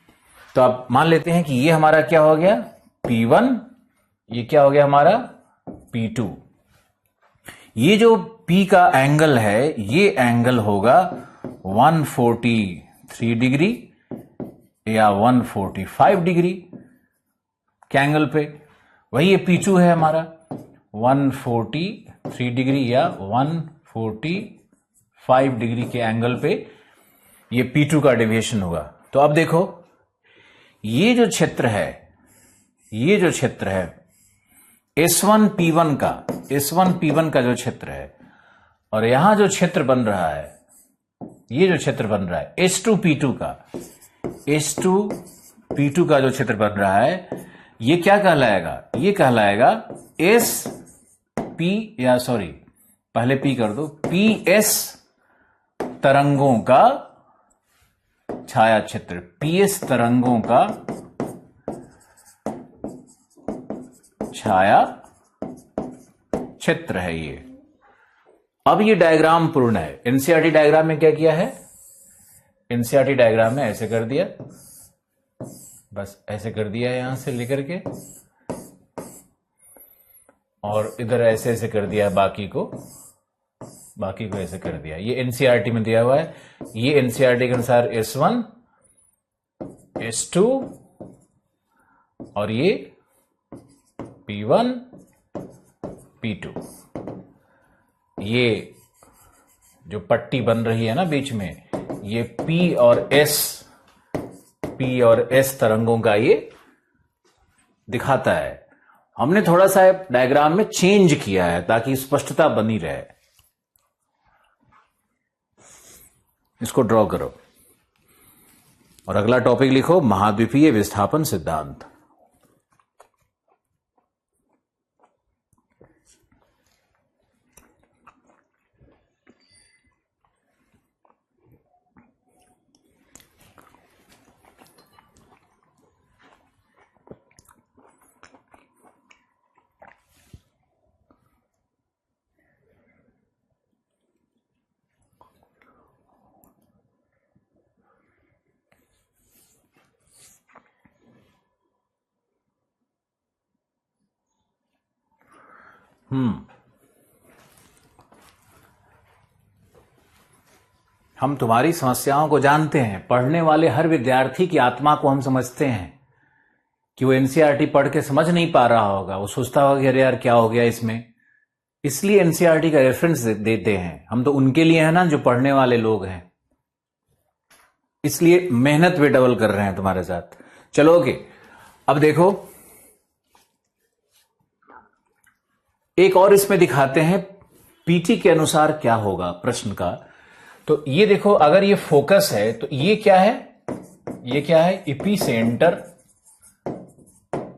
तो आप मान लेते हैं कि ये हमारा क्या हो गया P1, ये क्या हो गया हमारा P2। ये जो P का एंगल है, ये एंगल होगा 143 डिग्री या 145 डिग्री के एंगल पे। वही ये P2 है हमारा 143 डिग्री या 145 डिग्री के एंगल पे ये P2 का डेविएशन होगा। तो अब देखो, ये जो क्षेत्र है, ये जो क्षेत्र है S1 P1 का, S1 P1 का जो क्षेत्र है, और यहां जो क्षेत्र बन रहा है, ये जो क्षेत्र बन रहा है S2 P2 का, S2 P2 का जो क्षेत्र बन रहा है, ये क्या कहलाएगा? ये कहलाएगा एस पी, या सॉरी पहले पी कर दो, PS तरंगों का छाया क्षेत्र, PS तरंगों का छाया क्षेत्र है ये। अब ये डायग्राम पूर्ण है। एनसीईआरटी डायग्राम में क्या किया है? एनसीईआरटी डायग्राम में ऐसे कर दिया, बस ऐसे कर दिया यहां से लेकर के, और इधर ऐसे ऐसे कर दिया, बाकी को ऐसे कर दिया। ये एनसीईआरटी में दिया हुआ है। ये एनसीईआरटी के अनुसार S1 S2 और ये P1 P2। ये जो पट्टी बन रही है ना बीच में, ये P और S तरंगों का ये दिखाता है। हमने थोड़ा सा डायग्राम में चेंज किया है ताकि स्पष्टता बनी रहे। इसको ड्रॉ करो और अगला टॉपिक लिखो, महाद्वीपीय विस्थापन सिद्धांत। हम तुम्हारी समस्याओं को जानते हैं। पढ़ने वाले हर विद्यार्थी की आत्मा को हम समझते हैं कि वो एनसीईआरटी पढ़ के समझ नहीं पा रहा होगा, वो सोचता होगा कि अरे यार क्या हो गया इसमें। इसलिए एनसीईआरटी का रेफरेंस देते हैं हम तो उनके लिए, है ना, जो पढ़ने वाले लोग हैं। इसलिए मेहनत भी डबल कर रहे हैं तुम्हारे साथ। चलो ओके, अब देखो एक और इसमें दिखाते हैं पीटी के अनुसार क्या होगा प्रश्न का। तो ये देखो, अगर ये फोकस है तो ये क्या है, ये क्या है, एपिसेंटर।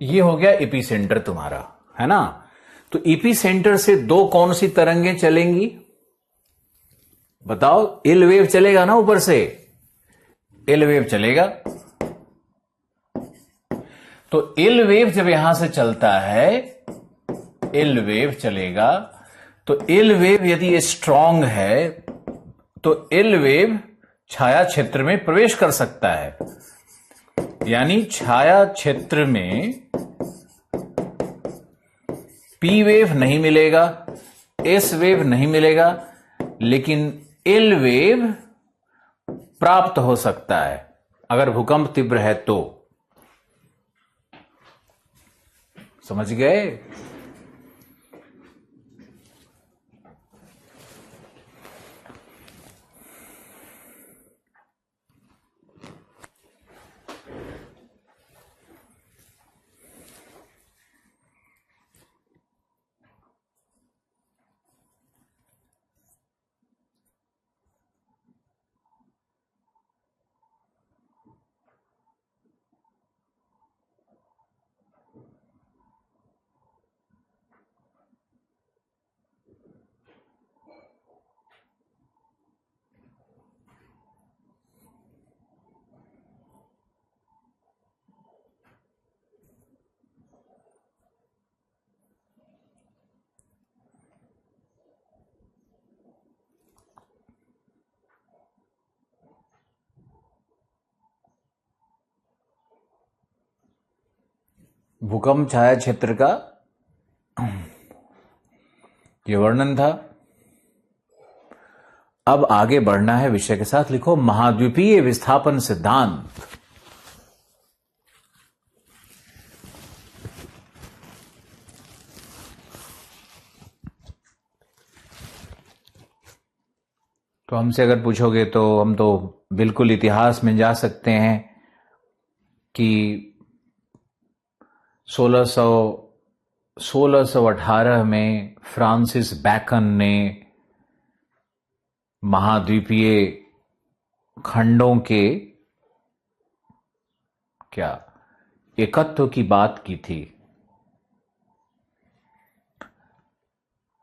ये हो गया एपिसेंटर तुम्हारा, है ना। तो एपिसेंटर से दो कौन सी तरंगें चलेंगी बताओ? एल वेव चलेगा ना, ऊपर से एल वेव चलेगा। तो एल वेव जब यहां से चलता है, एल वेव चलेगा, तो एल वेव यदि स्ट्रांग है तो एल वेव छाया क्षेत्र में प्रवेश कर सकता है। यानी छाया क्षेत्र में पी वेव नहीं मिलेगा, एस वेव नहीं मिलेगा, लेकिन एल वेव प्राप्त हो सकता है अगर भूकंप तीव्र है तो। समझ गए? भूकंप छाया क्षेत्र का ये वर्णन था। अब आगे बढ़ना है विषय के साथ। लिखो महाद्वीपीय विस्थापन सिद्धांत। तो हमसे अगर पूछोगे तो हम तो बिल्कुल इतिहास में जा सकते हैं कि 1618 में फ्रांसिस बैकन ने महाद्वीपीय खंडों के क्या एकत्व की बात की थी।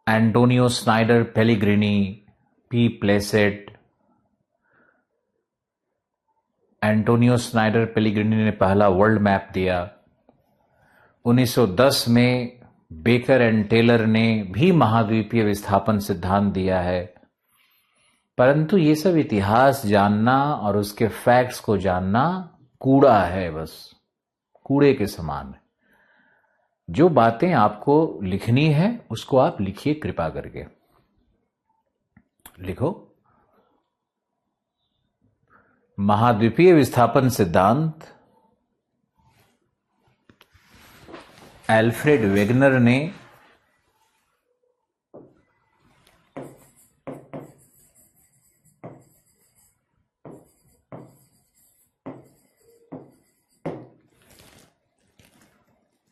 एंटोनियो स्नाइडर पेलिग्रिनी, पी प्लेसेट, एंटोनियो स्नाइडर पेलिग्रिनी ने पहला वर्ल्ड मैप दिया। 1910 में बेकर एंड टेलर ने भी महाद्वीपीय विस्थापन सिद्धांत दिया है। परंतु ये सब इतिहास जानना और उसके फैक्ट्स को जानना कूड़ा है, बस कूड़े के समान है। जो बातें आपको लिखनी है उसको आप लिखिए कृपा करके। लिखो महाद्वीपीय विस्थापन सिद्धांत एल्फ्रेड वेगनर ने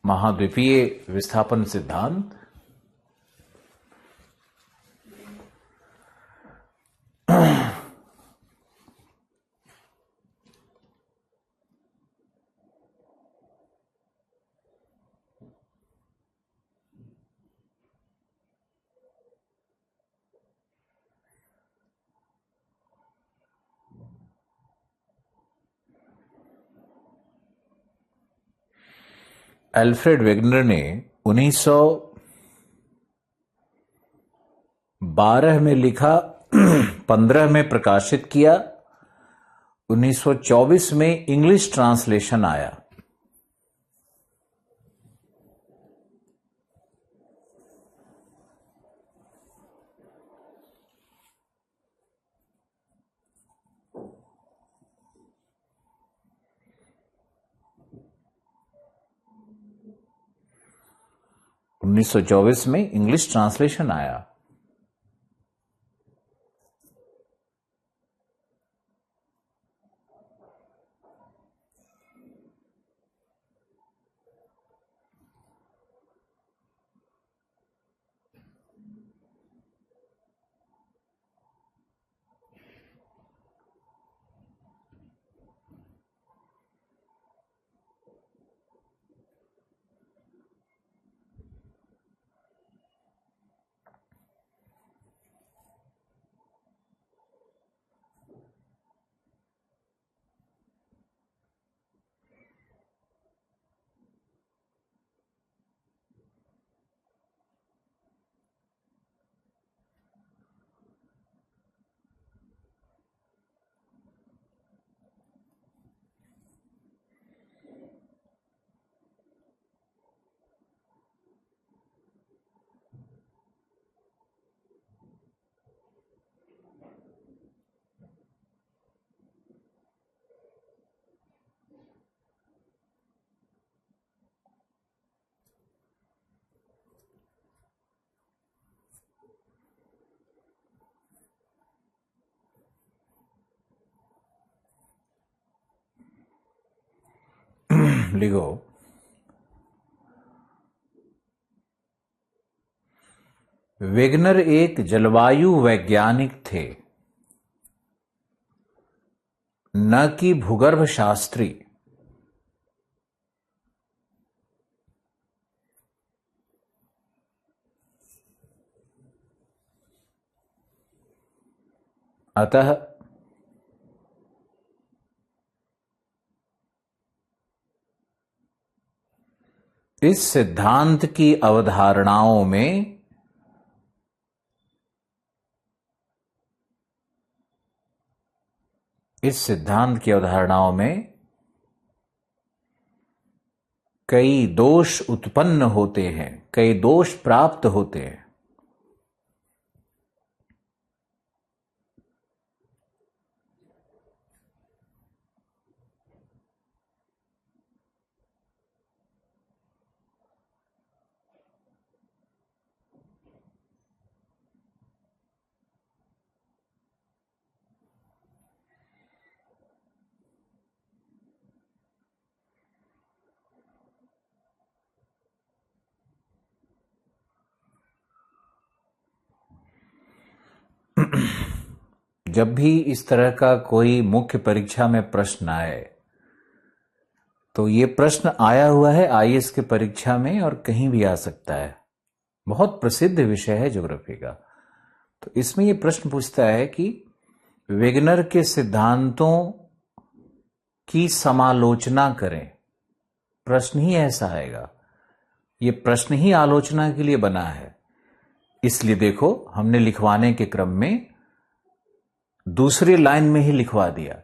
महाद्वीपीय विस्थापन सिद्धांत एल्फ्रेड वेगनर ने 1912 में लिखा, 15 में प्रकाशित किया, 1924 में इंग्लिश ट्रांसलेशन आया। उन्नीस सौ 24 में इंग्लिश ट्रांसलेशन आया। लिखो, वेगनर एक जलवायु वैज्ञानिक थे, न कि भूगर्भ शास्त्री। अतः इस सिद्धांत की अवधारणाओं में कई दोष उत्पन्न होते हैं, कई दोष प्राप्त होते हैं। जब भी इस तरह का कोई मुख्य परीक्षा में प्रश्न आए, तो ये प्रश्न आया हुआ है आईएएस के परीक्षा में और कहीं भी आ सकता है। बहुत प्रसिद्ध विषय है ज्योग्राफी का। तो इसमें ये प्रश्न पूछता है कि वेगनर के सिद्धांतों की समालोचना करें। प्रश्न ही ऐसा आएगा, ये प्रश्न ही आलोचना के लिए बना है। इसलिए देखो, हमने लिखवाने के क्रम में दूसरी लाइन में ही लिखवा दिया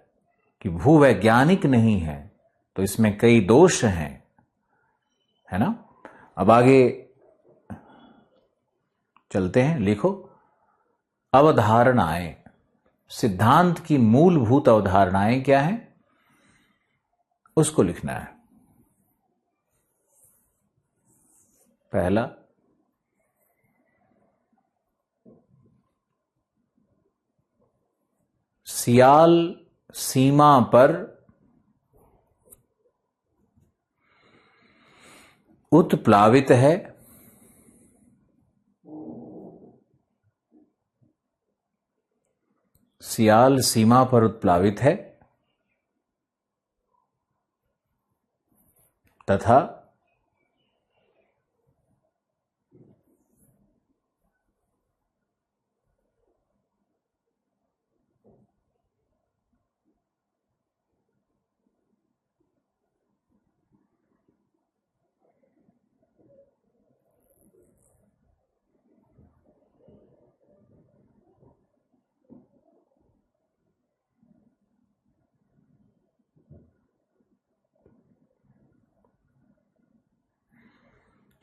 कि भूवैज्ञानिक नहीं है, तो इसमें कई दोष हैं, है ना। अब आगे चलते हैं। लिखो, अवधारणाएं, सिद्धांत की मूलभूत अवधारणाएं क्या हैं, उसको लिखना है। पहला, सियाल सीमा पर उत्प्लावित है। सियाल सीमा पर उत्प्लावित है तथा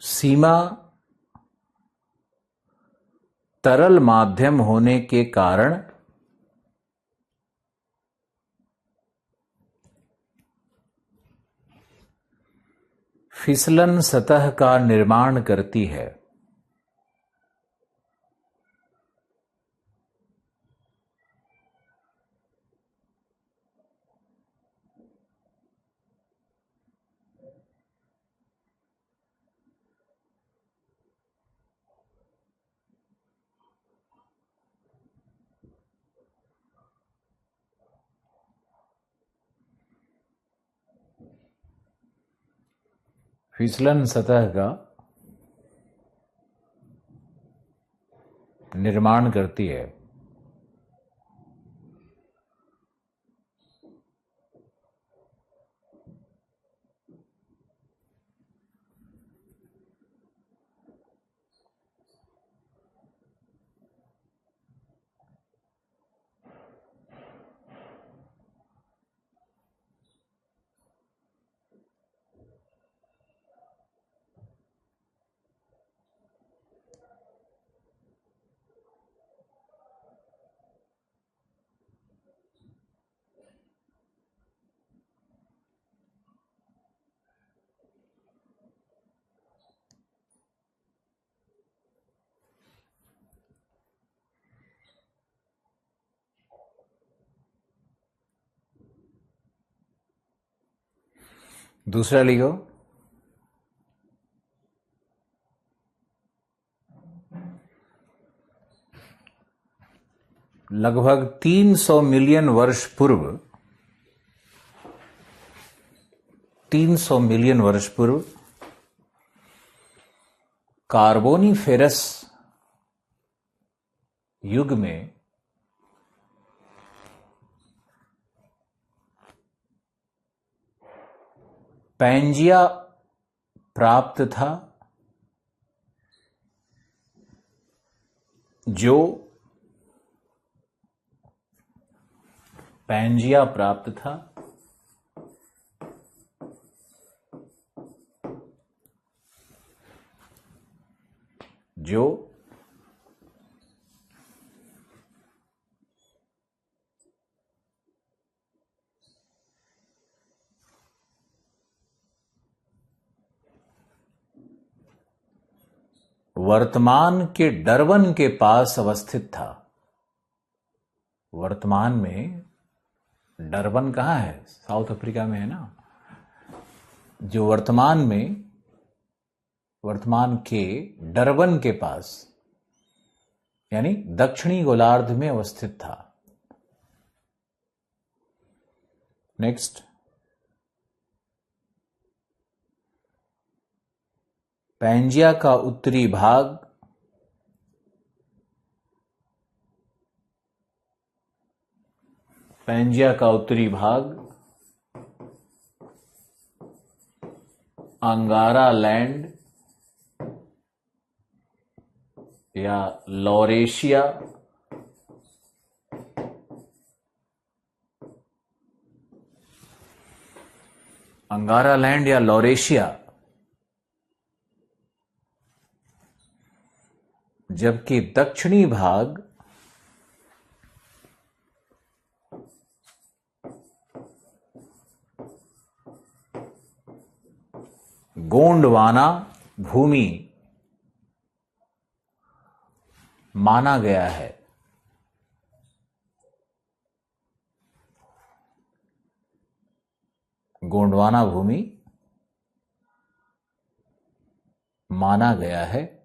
सीमा तरल माध्यम होने के कारण फिसलन सतह का निर्माण करती है। फिसलन सतह का निर्माण करती है। दूसरा लिखो, लगभग 300 मिलियन वर्ष पूर्व 300 मिलियन वर्ष पूर्व कार्बोनिफेरस युग में पैंजिया प्राप्त था, जो पैंजिया प्राप्त था जो वर्तमान के डरबन के पास अवस्थित था। वर्तमान में डरबन कहाँ है? साउथ अफ्रीका में है ना। जो वर्तमान के डरबन के पास यानी दक्षिणी गोलार्ध में अवस्थित था। नेक्स्ट, पैंजिया का उत्तरी भाग अंगारा लैंड या लॉरेशिया जबकि दक्षिणी भाग गोंडवाना भूमि माना गया है। गोंडवाना भूमि माना गया है।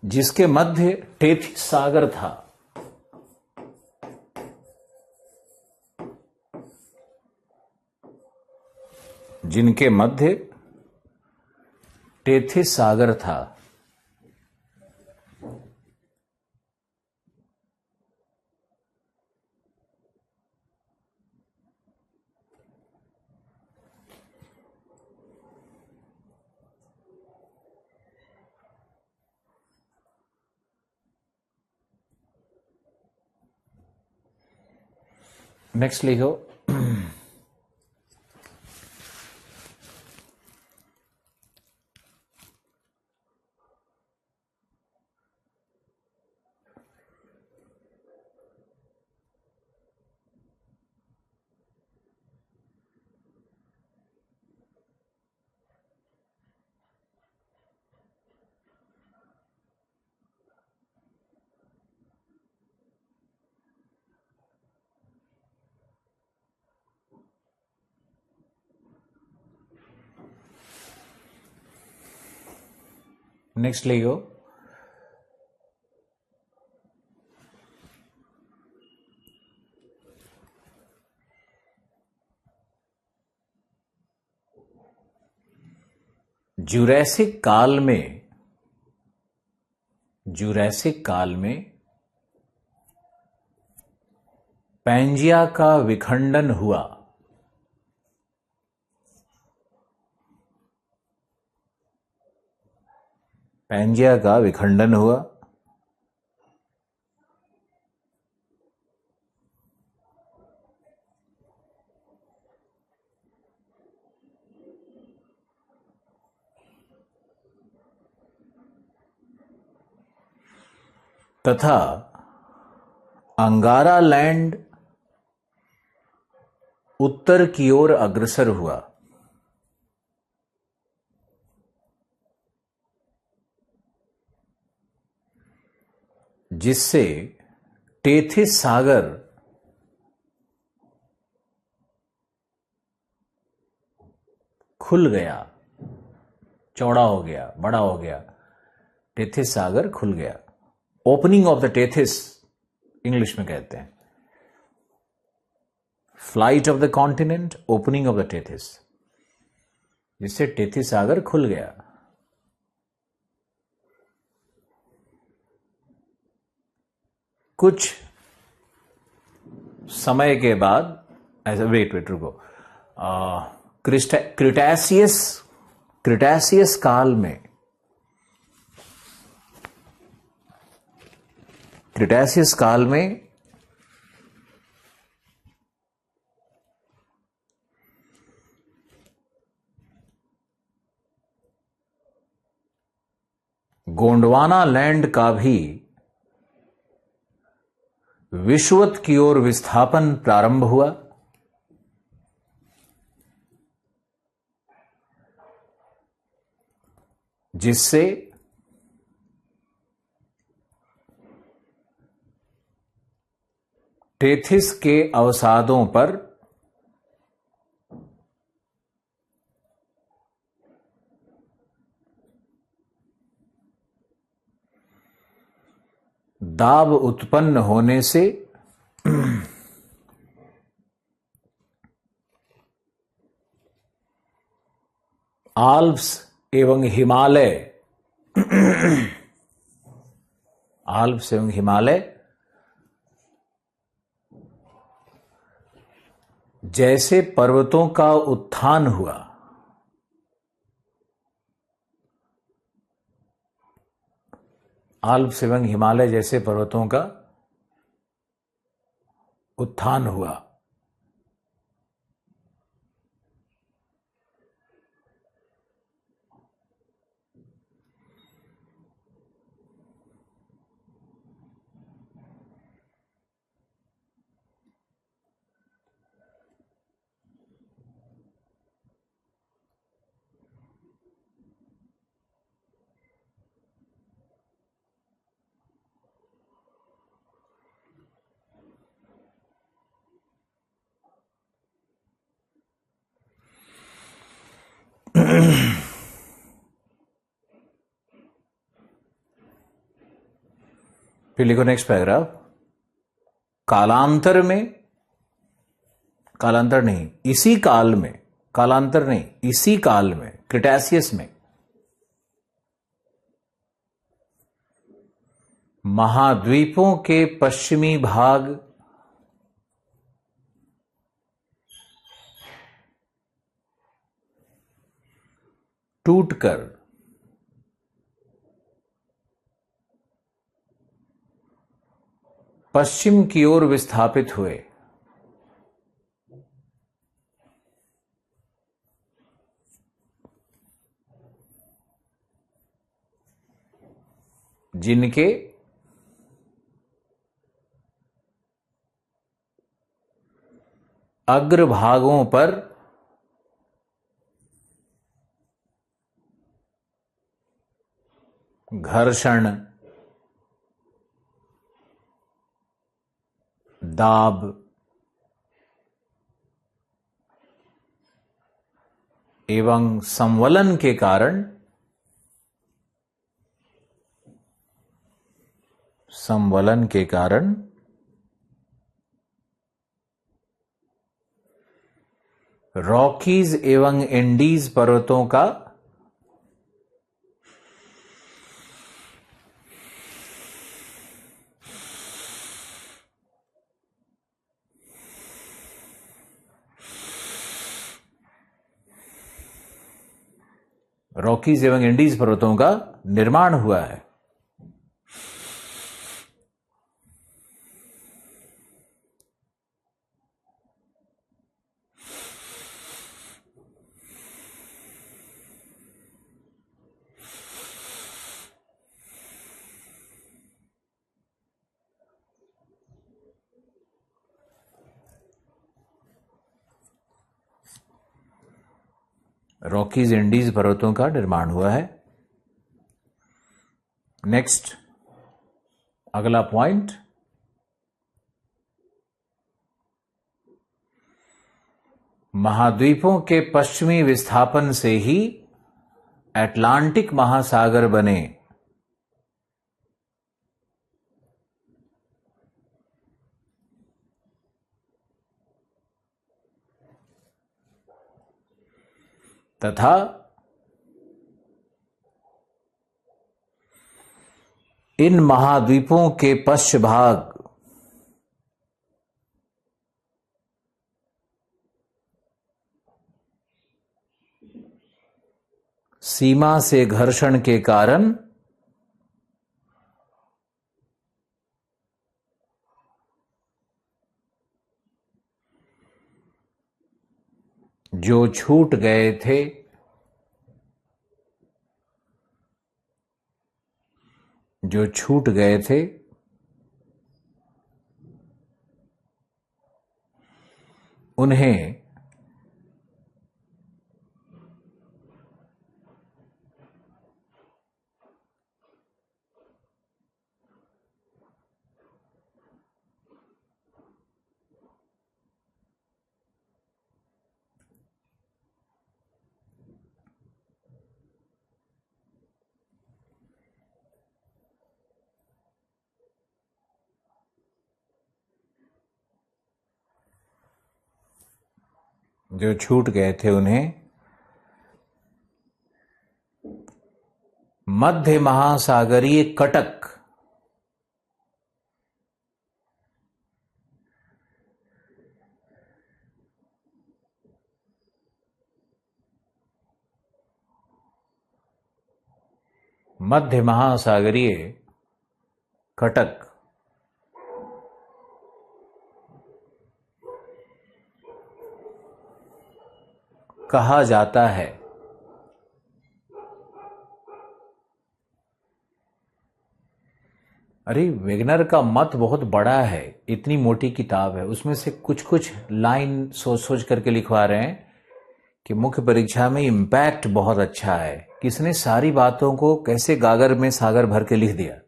जिसके मध्य टेथिस सागर था, जिनके मध्य टेथिस सागर था, नेक्स्ट लिखो। नेक्स्ट लिखो। जुरैसिक काल में पैंजिया का विखंडन हुआ। पैंजिया का विखंडन हुआ। तथा अंगारा लैंड उत्तर की ओर अग्रसर हुआ। जिससे टेथिस सागर खुल गया, चौड़ा हो गया, बड़ा हो गया। टेथिस सागर खुल गया। Opening of the Tethys English में कहते हैं। Flight of the continent, opening of the Tethys, जिससे टेथिस सागर खुल गया। कुछ समय के बाद ऐसा वेट रुको। क्रिटेशियस काल में गोंडवाना लैंड का भी विश्वत की ओर विस्थापन प्रारंभ हुआ। जिससे टेथिस के अवसादों पर दाब उत्पन्न होने से आल्प्स एवं हिमालय आल्प्स एवं हिमालय जैसे पर्वतों का उत्थान हुआ। आल्प्स एवं हिमालय जैसे पर्वतों का उत्थान हुआ। फिर लिखो नेक्स्ट पैराग्राफ। कालांतर में, कालांतर नहीं, इसी काल में, कालांतर नहीं, इसी काल में, क्रिटेशियस में महाद्वीपों के पश्चिमी भाग टूटकर पश्चिम की ओर विस्थापित हुए। जिनके अग्रभागों पर घर्षण, दाब एवं संवलन के कारण रॉकीज एवं एंडीज पर्वतों का निर्माण हुआ है। रॉकीज एंडीज पर्वतों का निर्माण हुआ है। नेक्स्ट, अगला पॉइंट, महाद्वीपों के पश्चिमी विस्थापन से ही अटलांटिक महासागर बने। तथा इन महाद्वीपों के पश्चभाग सीमा से घर्षण के कारण जो छूट गए थे जो छूट गए थे उन्हें जो छूट गए थे उन्हें मध्य महासागरीय कटक मध्य महासागरीय कटक कहा जाता है। अरे वेगनर का मत बहुत बड़ा है, इतनी मोटी किताब है, उसमें से कुछ कुछ लाइन सोच सोच करके लिखवा रहे हैं कि मुख्य परीक्षा में इम्पैक्ट बहुत अच्छा है। किसने सारी बातों को कैसे गागर में सागर भर के लिख दिया।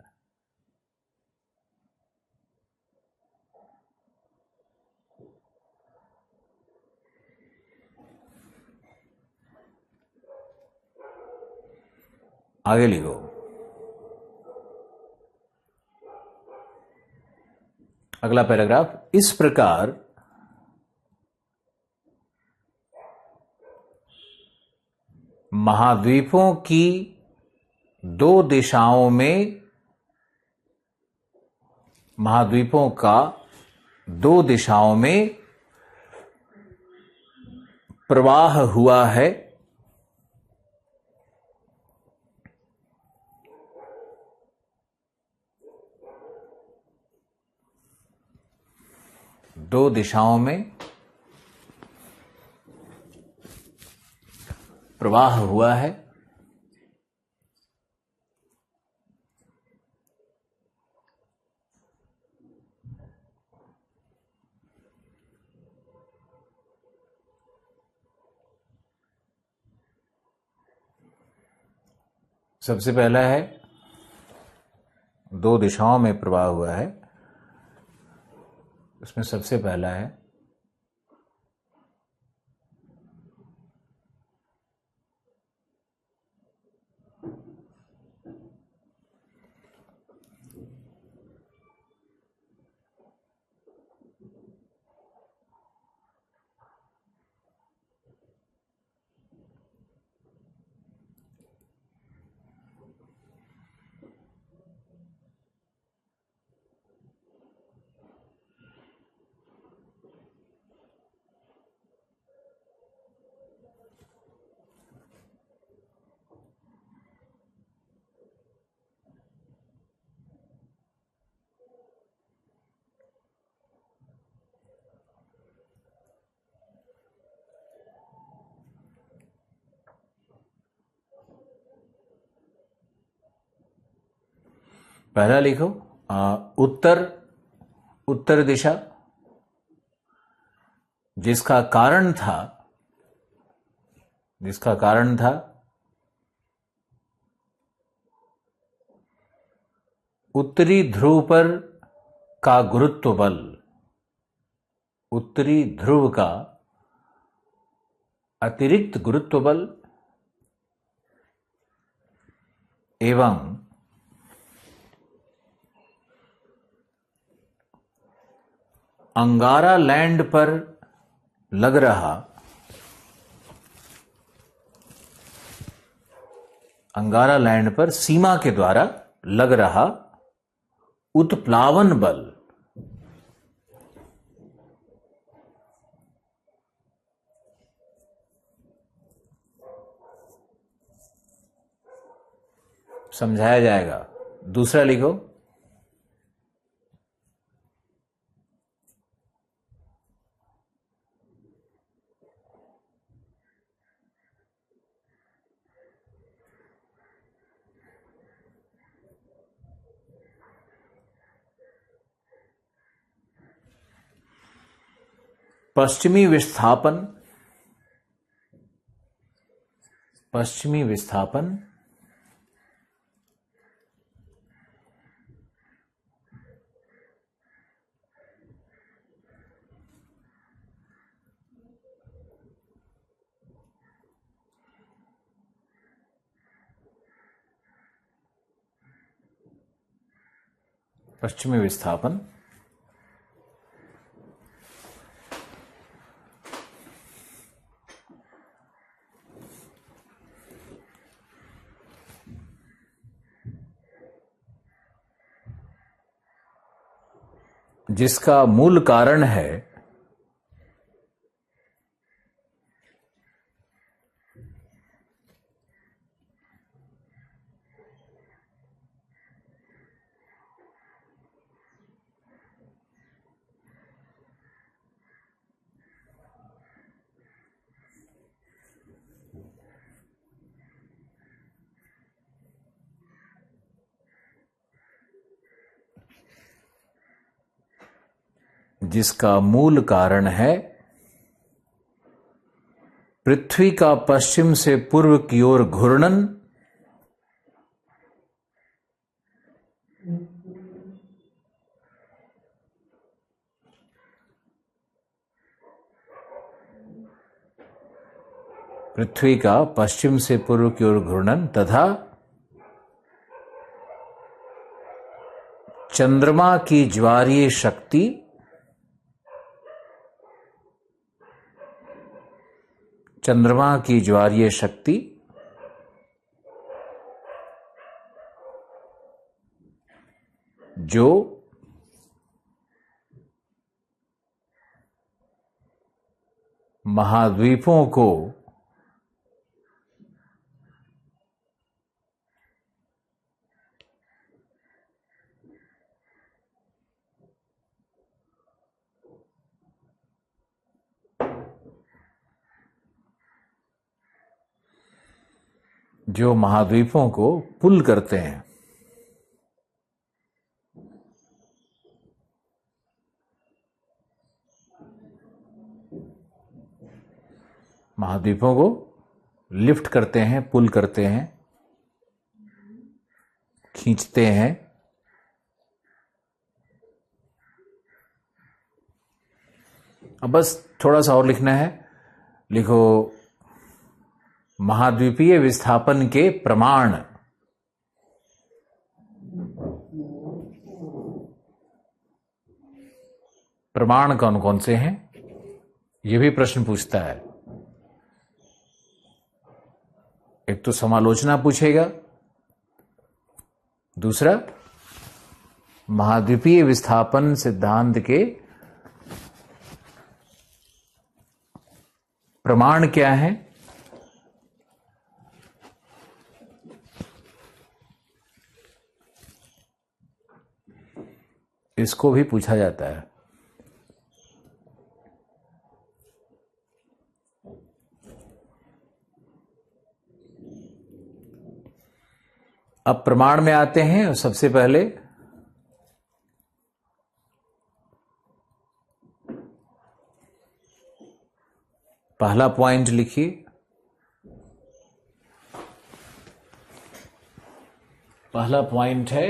आगे लिखो। अगला पैराग्राफ, इस प्रकार महाद्वीपों की दो दिशाओं में, महाद्वीपों का दो दिशाओं में प्रवाह हुआ है। दो दिशाओं में प्रवाह हुआ है। सबसे पहला है दो दिशाओं में प्रवाह हुआ है, उसमें सबसे पहला है पहला लिखो उत्तर, उत्तर दिशा, जिसका कारण था, जिसका कारण था उत्तरी ध्रुव पर का गुरुत्व बल, उत्तरी ध्रुव का अतिरिक्त गुरुत्व बल एवं अंगारा लैंड पर लग रहा, अंगारा लैंड पर सीमा के द्वारा लग रहा उत्प्लावन बल, समझाया जाएगा। दूसरा लिखो, पश्चिमी विस्थापन, पश्चिमी विस्थापन पश्चिमी विस्थापन जिसका मूल कारण है पृथ्वी का पश्चिम से पूर्व की ओर घूर्णन, पृथ्वी का पश्चिम से पूर्व की ओर घूर्णन तथा चंद्रमा की ज्वारीय शक्ति, चंद्रमा की ज्वारीय शक्ति जो महाद्वीपों को पुल करते हैं, महाद्वीपों को लिफ्ट करते हैं, पुल करते हैं, खींचते हैं। अब बस थोड़ा सा और लिखना है। लिखो महाद्वीपीय विस्थापन के प्रमाण, प्रमाण कौन कौन से हैं, यह भी प्रश्न पूछता है। एक तो समालोचना पूछेगा, दूसरा महाद्वीपीय विस्थापन सिद्धांत के प्रमाण क्या है, इसको भी पूछा जाता है। अब प्रमाण में आते हैं। सबसे पहले पहला पॉइंट लिखिए। पहला पॉइंट है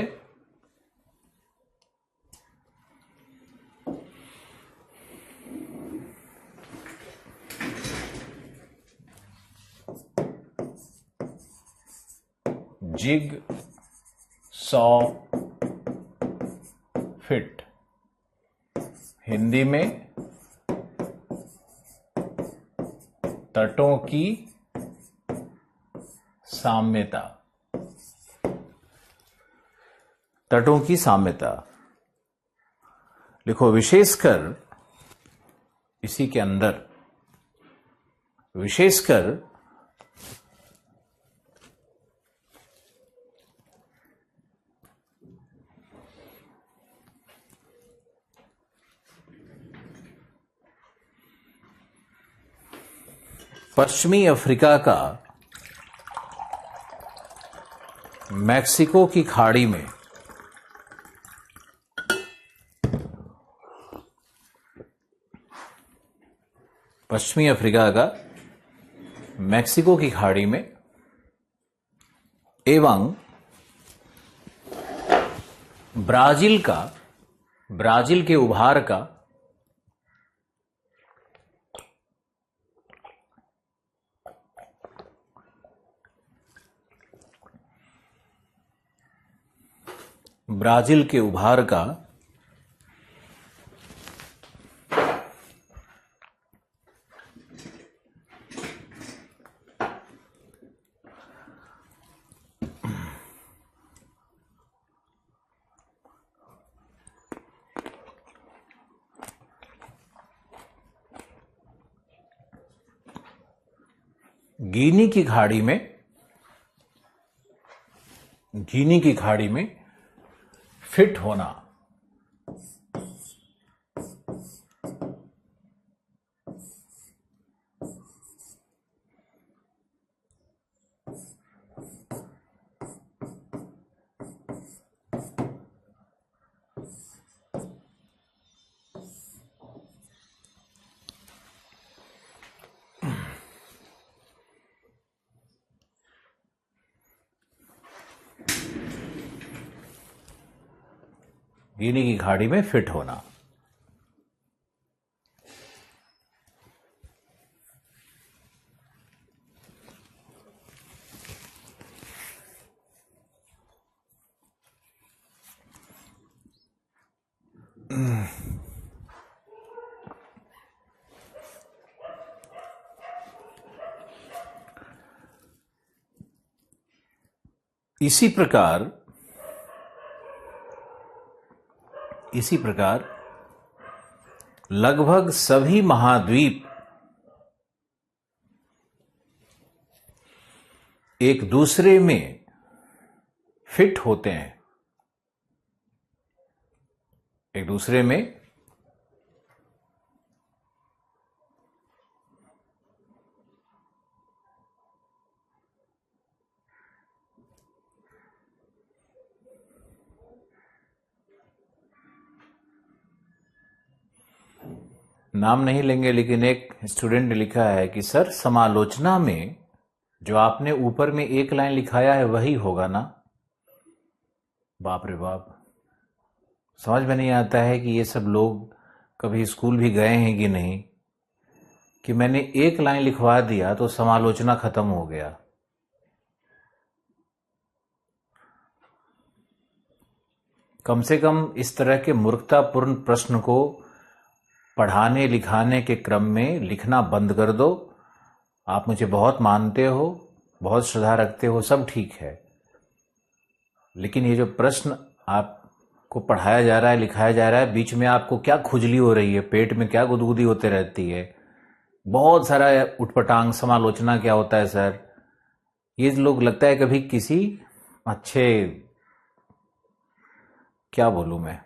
जिग सॉ फिट, हिंदी में तटों की साम्यता, तटों की साम्यता। लिखो विशेषकर इसी के अंदर, विशेषकर पश्चिमी अफ्रीका का मैक्सिको की खाड़ी में पश्चिमी अफ्रीका का मैक्सिको की खाड़ी में एवं ब्राजील के उभार का गिनी की खाड़ी में फिट होना। गिनी की खाड़ी में फिट होना। इसी प्रकार लगभग सभी महाद्वीप एक दूसरे में फिट होते हैं, एक दूसरे में नाम नहीं लेंगे, लेकिन एक स्टूडेंट ने लिखा है कि सर समालोचना में जो आपने ऊपर में एक लाइन लिखाया है वही होगा ना। बाप रे बाप, समझ में नहीं आता है कि ये सब लोग कभी स्कूल भी गए हैं कि नहीं, कि मैंने एक लाइन लिखवा दिया तो समालोचना खत्म हो गया। कम से कम इस तरह के मूर्खतापूर्ण प्रश्न को पढ़ाने लिखाने के क्रम में लिखना बंद कर दो। आप मुझे बहुत मानते हो, बहुत श्रद्धा रखते हो, सब ठीक है, लेकिन ये जो प्रश्न आपको पढ़ाया जा रहा है, लिखाया जा रहा है, बीच में आपको क्या खुजली हो रही है, पेट में क्या गुदगुदी होते रहती है, बहुत सारा उटपटांग। समालोचना क्या होता है सर? ये लोग लगता है कभी किसी अच्छे, क्या बोलूं मैं,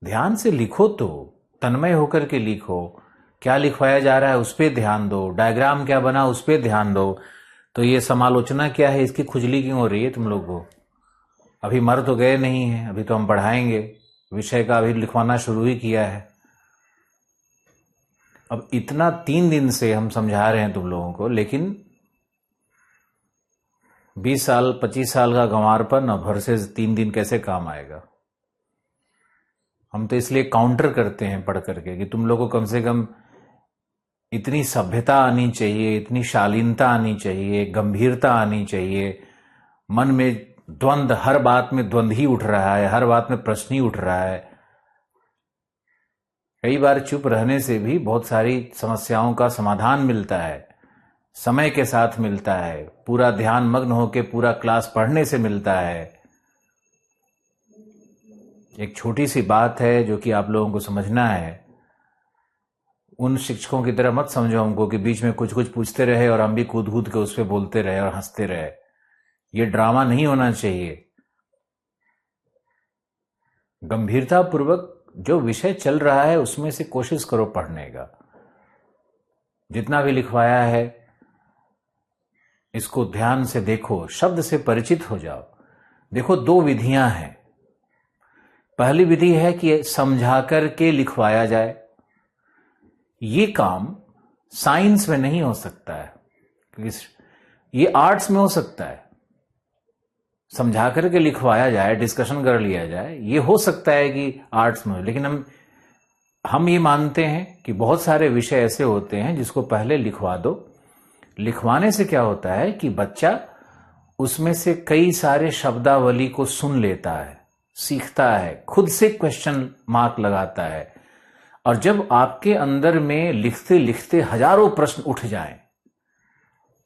ध्यान से लिखो तो, तन्मय होकर के लिखो। क्या लिखवाया जा रहा है उस पर ध्यान दो, डायग्राम क्या बना उस पर ध्यान दो। तो ये समालोचना क्या है, इसकी खुजली क्यों हो रही है तुम लोग को? अभी मर तो गए नहीं है, अभी तो हम पढ़ाएंगे, विषय का अभी लिखवाना शुरू ही किया है। अब इतना 3 दिन से हम समझा रहे हैं तुम लोगों को, लेकिन 20 साल 25 साल का गंवारपन अब भर से 3 दिन कैसे काम आएगा? हम तो इसलिए काउंटर करते हैं पढ़ करके कि तुम लोगों को कम से कम इतनी सभ्यता आनी चाहिए, इतनी शालीनता आनी चाहिए, गंभीरता आनी चाहिए। मन में द्वंद्व, हर बात में द्वंद्व ही उठ रहा है, हर बात में प्रश्न ही उठ रहा है। कई बार चुप रहने से भी बहुत सारी समस्याओं का समाधान मिलता है, समय के साथ मिलता है, पूरा ध्यान मग्न होकर पूरा क्लास पढ़ने से मिलता है। एक छोटी सी बात है जो कि आप लोगों को समझना है। उन शिक्षकों की तरह मत समझो हमको कि बीच में कुछ कुछ पूछते रहे और हम भी कूद कूद के उस पर बोलते रहे और हंसते रहे। ये ड्रामा नहीं होना चाहिए। गंभीरता पूर्वक जो विषय चल रहा है उसमें से कोशिश करो पढ़ने का। जितना भी लिखवाया है इसको ध्यान से देखो, शब्द से परिचित हो जाओ। देखो 2 विधियां हैं। पहली विधि है कि समझा कर के लिखवाया जाए। ये काम साइंस में नहीं हो सकता है, क्योंकि ये आर्ट्स में हो सकता है। समझा करके लिखवाया जाए, डिस्कशन कर लिया जाए, ये हो सकता है कि आर्ट्स में हो। लेकिन हम ये मानते हैं कि बहुत सारे विषय ऐसे होते हैं जिसको पहले लिखवा दो। लिखवाने से क्या होता है कि बच्चा उसमें से कई सारे शब्दावली को सुन लेता है, सीखता है, खुद से क्वेश्चन मार्क लगाता है। और जब आपके अंदर में लिखते लिखते हजारों प्रश्न उठ जाएं,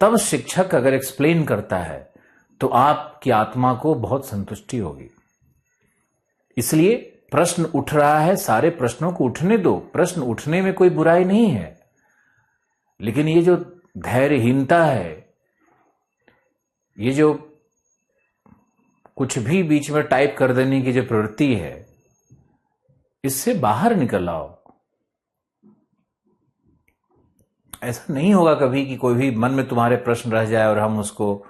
तब शिक्षक अगर एक्सप्लेन करता है तो आपकी आत्मा को बहुत संतुष्टि होगी। इसलिए प्रश्न उठ रहा है, सारे प्रश्नों को उठने दो, प्रश्न उठने में कोई बुराई नहीं है। लेकिन ये जो धैर्यहीनता है, ये जो कुछ भी बीच में टाइप कर देने की जो प्रवृत्ति है, इससे बाहर निकल आओ। ऐसा नहीं होगा कभी कि कोई भी मन में तुम्हारे प्रश्न रह जाए और हम उसको,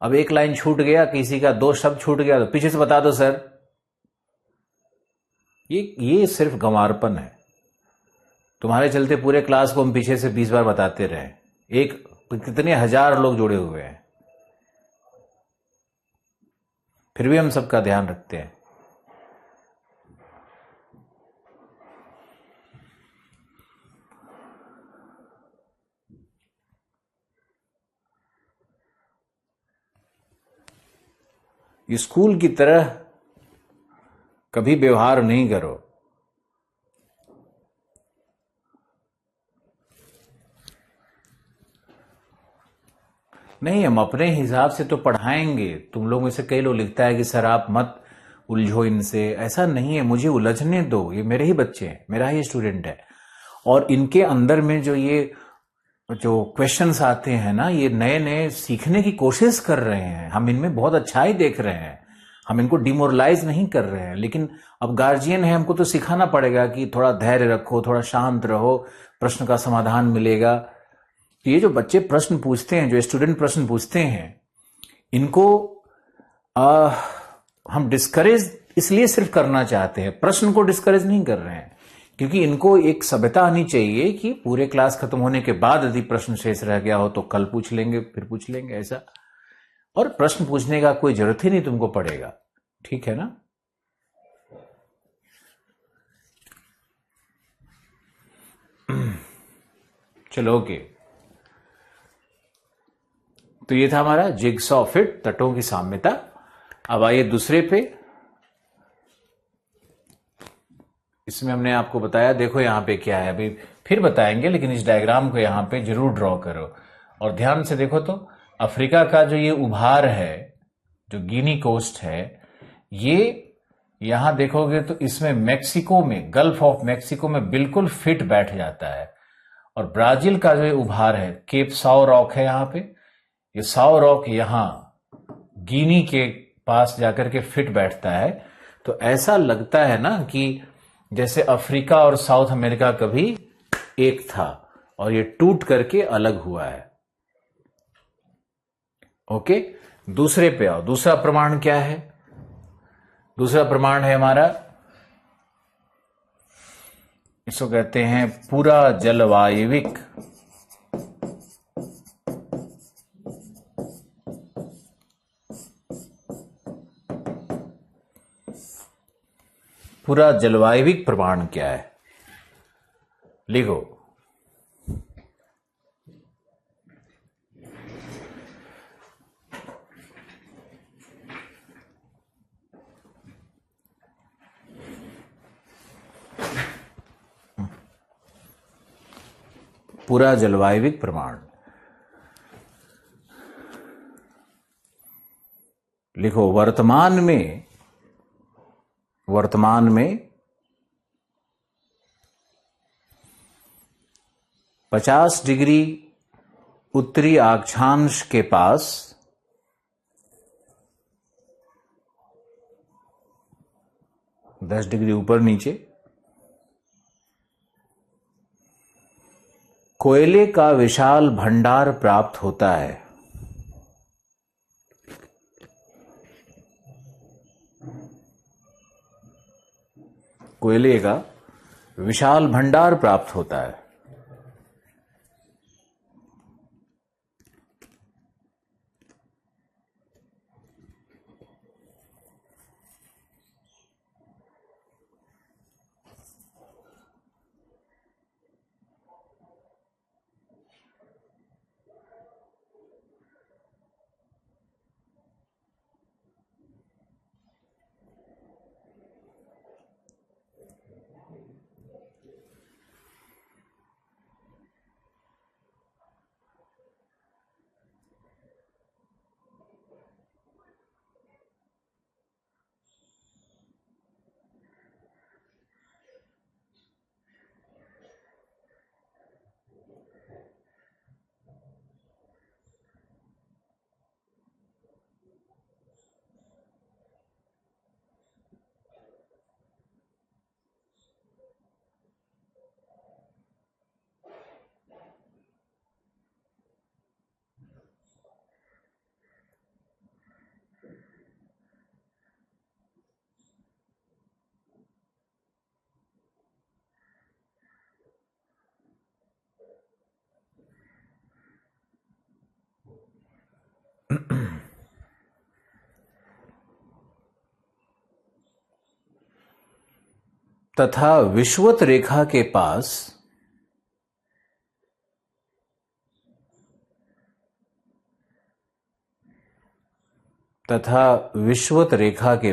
अब एक लाइन छूट गया, किसी का 2 शब्द छूट गया तो पीछे से बता दो सर। ये सिर्फ गंवारपन है। तुम्हारे चलते पूरे क्लास को हम पीछे से 20 बार बताते रहे, कितने हजार लोग जुड़े हुए हैं, फिर भी हम सबका ध्यान रखते हैं। स्कूल की तरह कभी व्यवहार नहीं करो। नहीं, हम अपने हिसाब से तो पढ़ाएंगे। तुम लोग में से कई लोग लिखता है कि सर आप मत उलझो इनसे। ऐसा नहीं है, मुझे उलझने दो, ये मेरे ही बच्चे हैं, मेरा ही स्टूडेंट है। और इनके अंदर में जो क्वेश्चंस आते हैं ना, ये नए नए सीखने की कोशिश कर रहे हैं। हम इनमें बहुत अच्छाई देख रहे हैं, हम इनको डिमोरलाइज नहीं कर रहे हैं। लेकिन अब गार्जियन है, हमको तो सिखाना पड़ेगा कि थोड़ा धैर्य रखो, थोड़ा शांत रहो, प्रश्न का समाधान मिलेगा। ये जो बच्चे प्रश्न पूछते हैं, जो स्टूडेंट प्रश्न पूछते हैं, इनको हम डिस्करेज इसलिए सिर्फ करना चाहते हैं, प्रश्न को डिस्करेज नहीं कर रहे हैं। क्योंकि इनको एक सभ्यता आनी चाहिए कि पूरे क्लास खत्म होने के बाद यदि प्रश्न शेष रह गया हो तो कल पूछ लेंगे, फिर पूछ लेंगे, ऐसा। और प्रश्न पूछने का कोई जरूरत ही नहीं तुमको पड़ेगा, ठीक है ना। चलो ओके, तो ये था हमारा जिगसॉ फिट, तटों की साम्यता। अब आइए दूसरे पे। इसमें हमने आपको बताया, देखो यहां पे क्या है, अभी फिर बताएंगे, लेकिन इस डायग्राम को यहां पे जरूर ड्रॉ करो और ध्यान से देखो। तो अफ्रीका का जो ये उभार है, जो गिनी कोस्ट है, ये यहां देखोगे तो इसमें मैक्सिको में, गल्फ ऑफ मैक्सिको में बिल्कुल फिट बैठ जाता है। और ब्राजील का जो ये उभार है, केप साओ रॉक है यहां पे, ये साओ रॉक यहां गिनी के पास जाकर के फिट बैठता है। तो ऐसा लगता है ना कि जैसे अफ्रीका और साउथ अमेरिका कभी एक था और ये टूट करके अलग हुआ है। ओके, दूसरे पे आओ। दूसरा प्रमाण क्या है? दूसरा प्रमाण है हमारा, इसको कहते हैं पूरा जलवायविक। पूरा जलवायविक प्रमाण क्या है? लिखो। पूरा जलवायविक प्रमाण लिखो। वर्तमान में 50 डिग्री उत्तरी अक्षांश के पास 10 डिग्री ऊपर नीचे कोयले का विशाल भंडार प्राप्त होता है। कोयले का विशाल भंडार प्राप्त होता है। तथा विषुवत रेखा के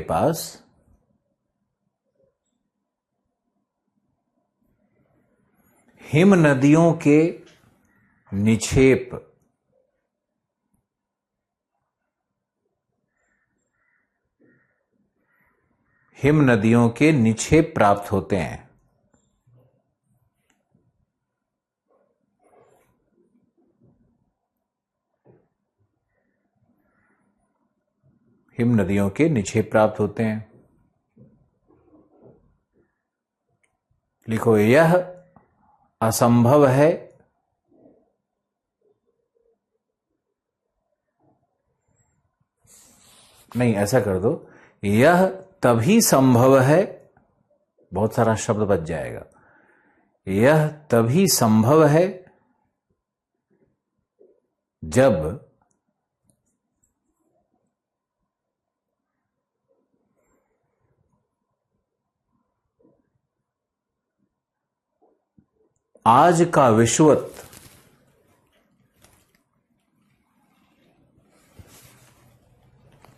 पास हिम नदियों के निक्षेप प्राप्त होते हैं। हिम नदियों के निक्षेप प्राप्त होते हैं। लिखो, यह असंभव है नहीं, ऐसा कर दो, यह तभी संभव है, बहुत सारा शब्द बच जाएगा। यह तभी संभव है जब आज का विषुवत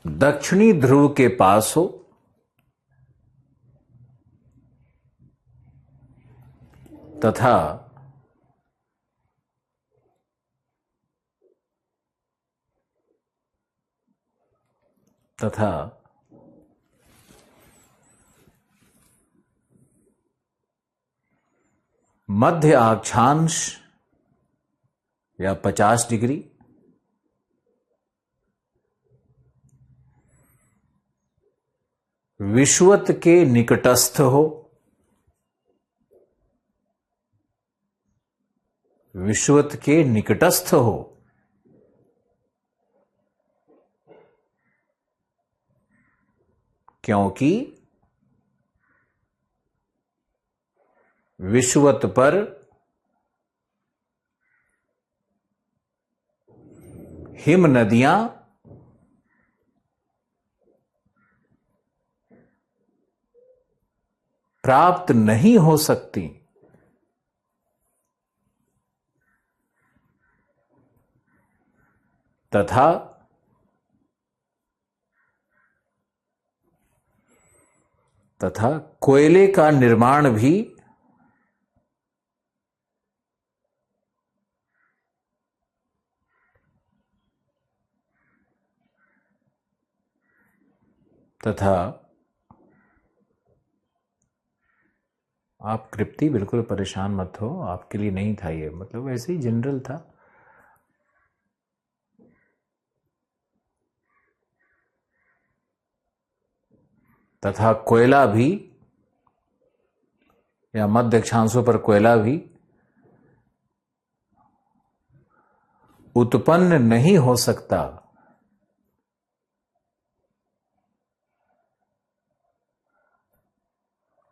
दक्षिणी ध्रुव के पास हो तथा मध्य अक्षांश या 50 डिग्री विषुवत के निकटस्थ हो, क्योंकि विषुवत पर हिम नदियां प्राप्त नहीं हो सकती, तथा कोयले का निर्माण भी आप कृप्ति बिल्कुल परेशान मत हो, आपके लिए नहीं था ये, मतलब वैसे ही जनरल था। तथा कोयला भी या मध्य अक्षांशों पर कोयला भी उत्पन्न नहीं हो सकता,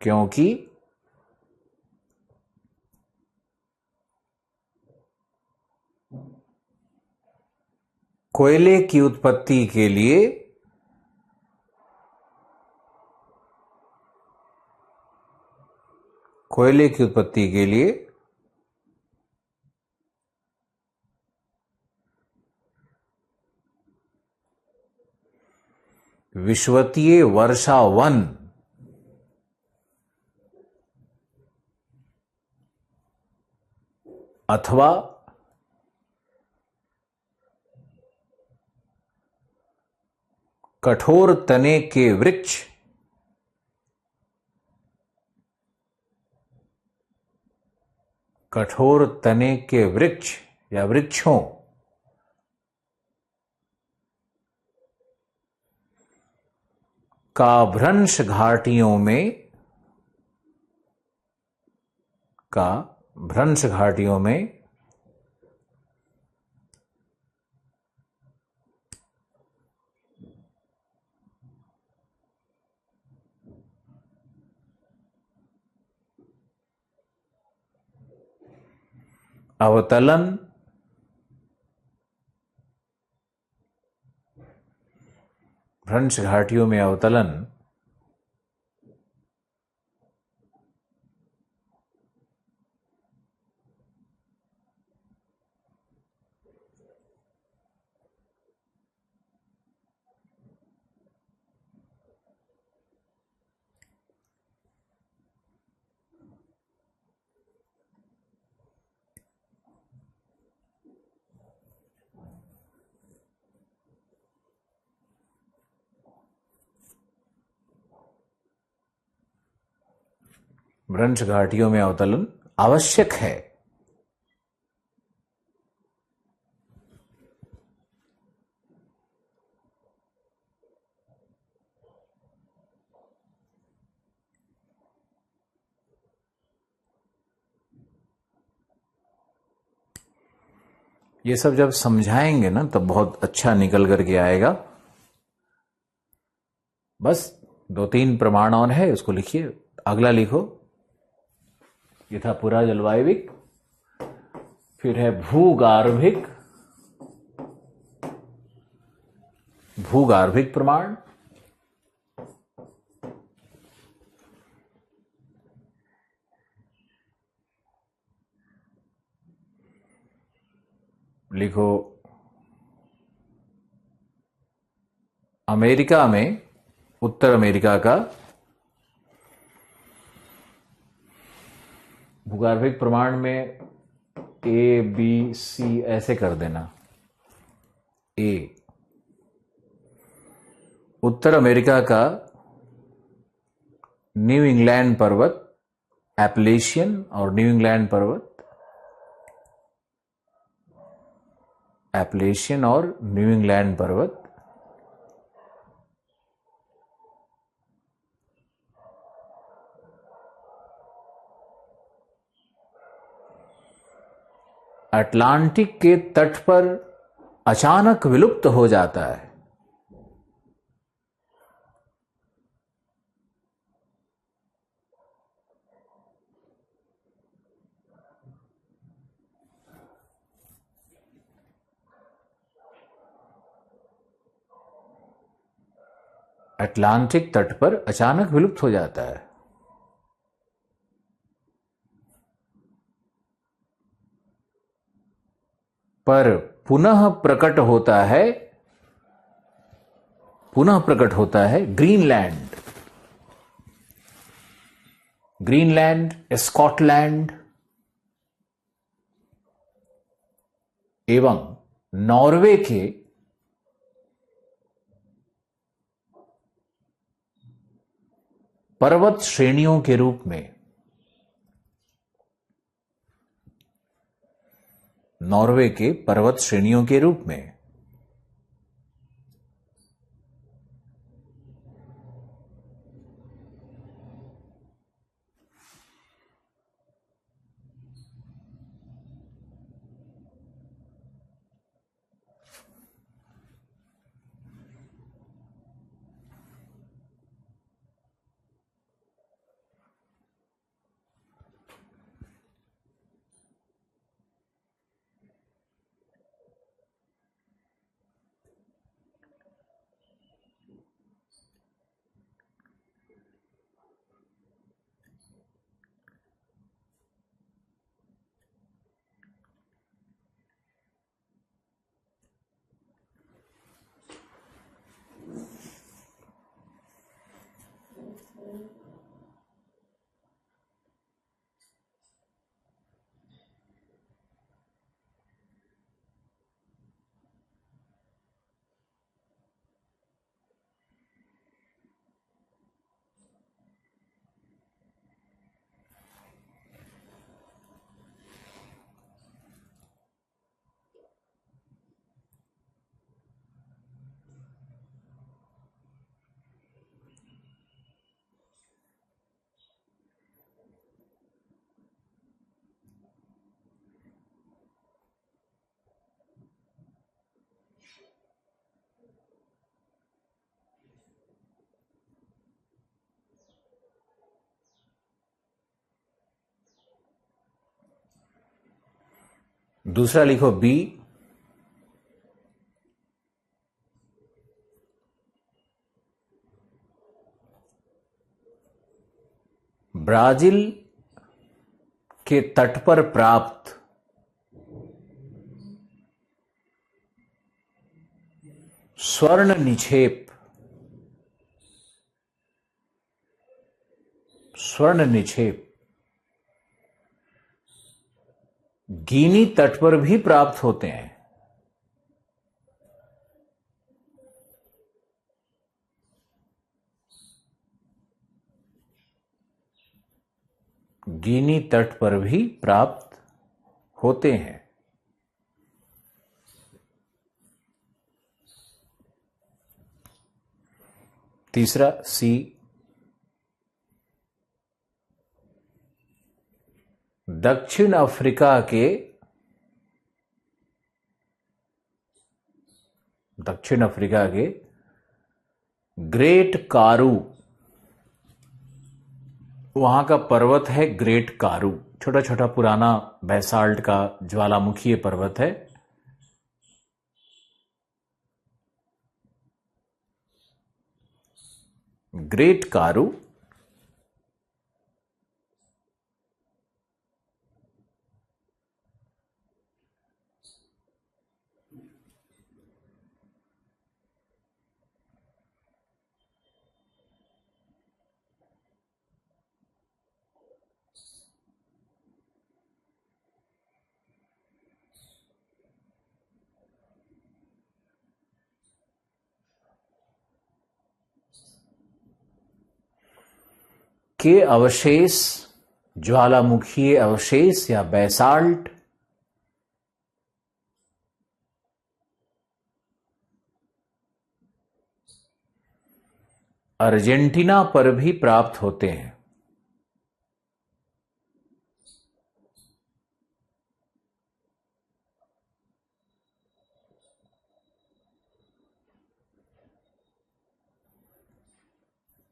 क्योंकि कोयले की उत्पत्ति के लिए विषुवतीय वर्षावन अथवा कठोर तने के वृक्ष या वृक्षों का भ्रंश घाटियों में अवतलन भ्रंश घाटियों में अवतलन भ्रंश घाटियों में अवतरण आवश्यक है। ये सब जब समझाएंगे ना तब बहुत अच्छा निकल करके आएगा। बस 2-3 प्रमाण और है, उसको लिखिए। अगला लिखो, ये था पूरा जलवायविक। फिर है भूगार्भिक। भूगार्भिक प्रमाण, लिखो अमेरिका में, उत्तर अमेरिका का भूगार्भिक प्रमाण में ए बी सी ऐसे कर देना। ए, उत्तर अमेरिका का न्यू इंग्लैंड पर्वत, एपलेशियन और न्यू इंग्लैंड पर्वत, एपलेशियन और न्यू इंग्लैंड पर्वत। अटलांटिक के तट पर अचानक विलुप्त हो जाता है। अटलांटिक तट पर अचानक विलुप्त हो जाता है। पर पुनः प्रकट होता है, पुनः प्रकट होता है ग्रीनलैंड। ग्रीनलैंड, स्कॉटलैंड एवं नॉर्वे के पर्वत श्रेणियों के रूप में, नॉर्वे के पर्वत श्रेणियों के रूप में। दूसरा लिखो बी, ब्राजील के तट पर प्राप्त स्वर्ण निक्षेप, स्वर्ण निक्षेप गिनी तट पर भी प्राप्त होते हैं। गिनी तट पर भी प्राप्त होते हैं। तीसरा सी, दक्षिण अफ्रीका के ग्रेट कारू, वहां का पर्वत है ग्रेट कारू, छोटा छोटा पुराना बैसाल्ट का ज्वालामुखीय पर्वत है। ग्रेट कारू। के अवशेष, ज्वालामुखीय अवशेष या बैसाल्ट अर्जेंटीना पर भी प्राप्त होते हैं।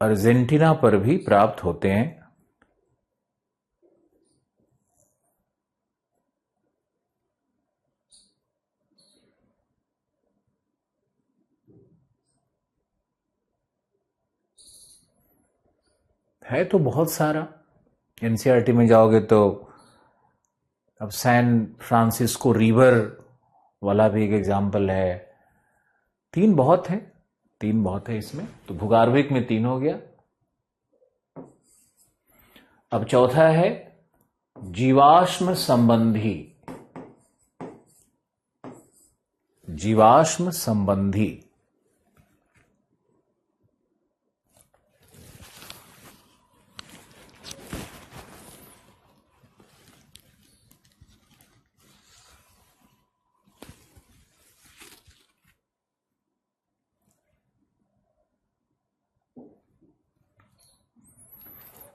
अर्जेंटीना पर भी प्राप्त होते हैं। है तो बहुत सारा, एनसीईआरटी में जाओगे तो अब सैन फ्रांसिस्को रिवर वाला भी एक एग्जाम्पल है। तीन बहुत है इसमें, तो भूगार्भिक में 3 हो गया। अब चौथा है जीवाश्म संबंधी। जीवाश्म संबंधी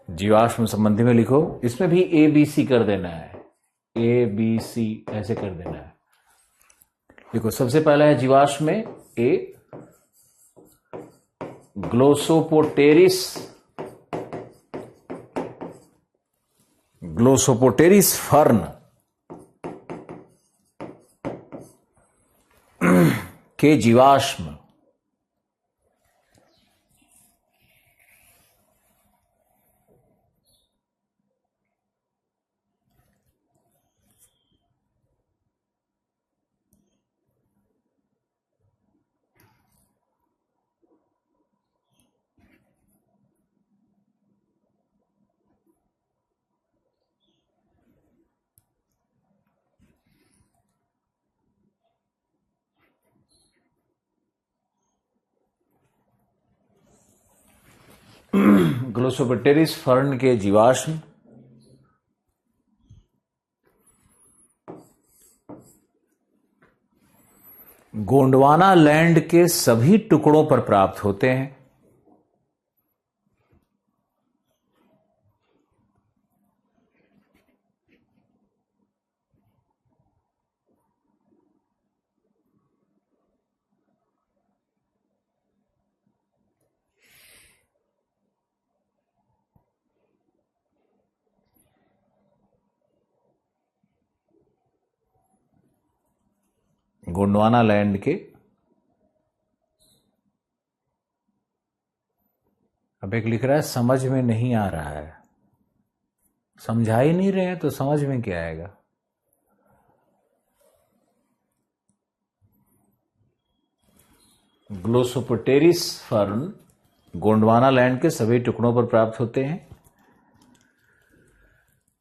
जीवाश्म संबंधी में लिखो, इसमें भी ए बी सी कर देना है, ए बी सी ऐसे कर देना है। देखो सबसे पहला है जीवाश्म में ए, ग्लोसोपोटेरिस, ग्लोसोपोटेरिस फर्न के जीवाश्म। ग्लोसोपोटेरिस फर्न के जीवाश्म गोंडवाना लैंड के सभी टुकड़ों पर प्राप्त होते हैं। गोंडवाना लैंड के, अब एक लिख रहा है समझ में नहीं आ रहा है, समझा ही नहीं रहे हैं तो समझ में क्या आएगा। ग्लोसोपोटेरिस फर्न गोंडवाना लैंड के सभी टुकड़ों पर प्राप्त होते हैं।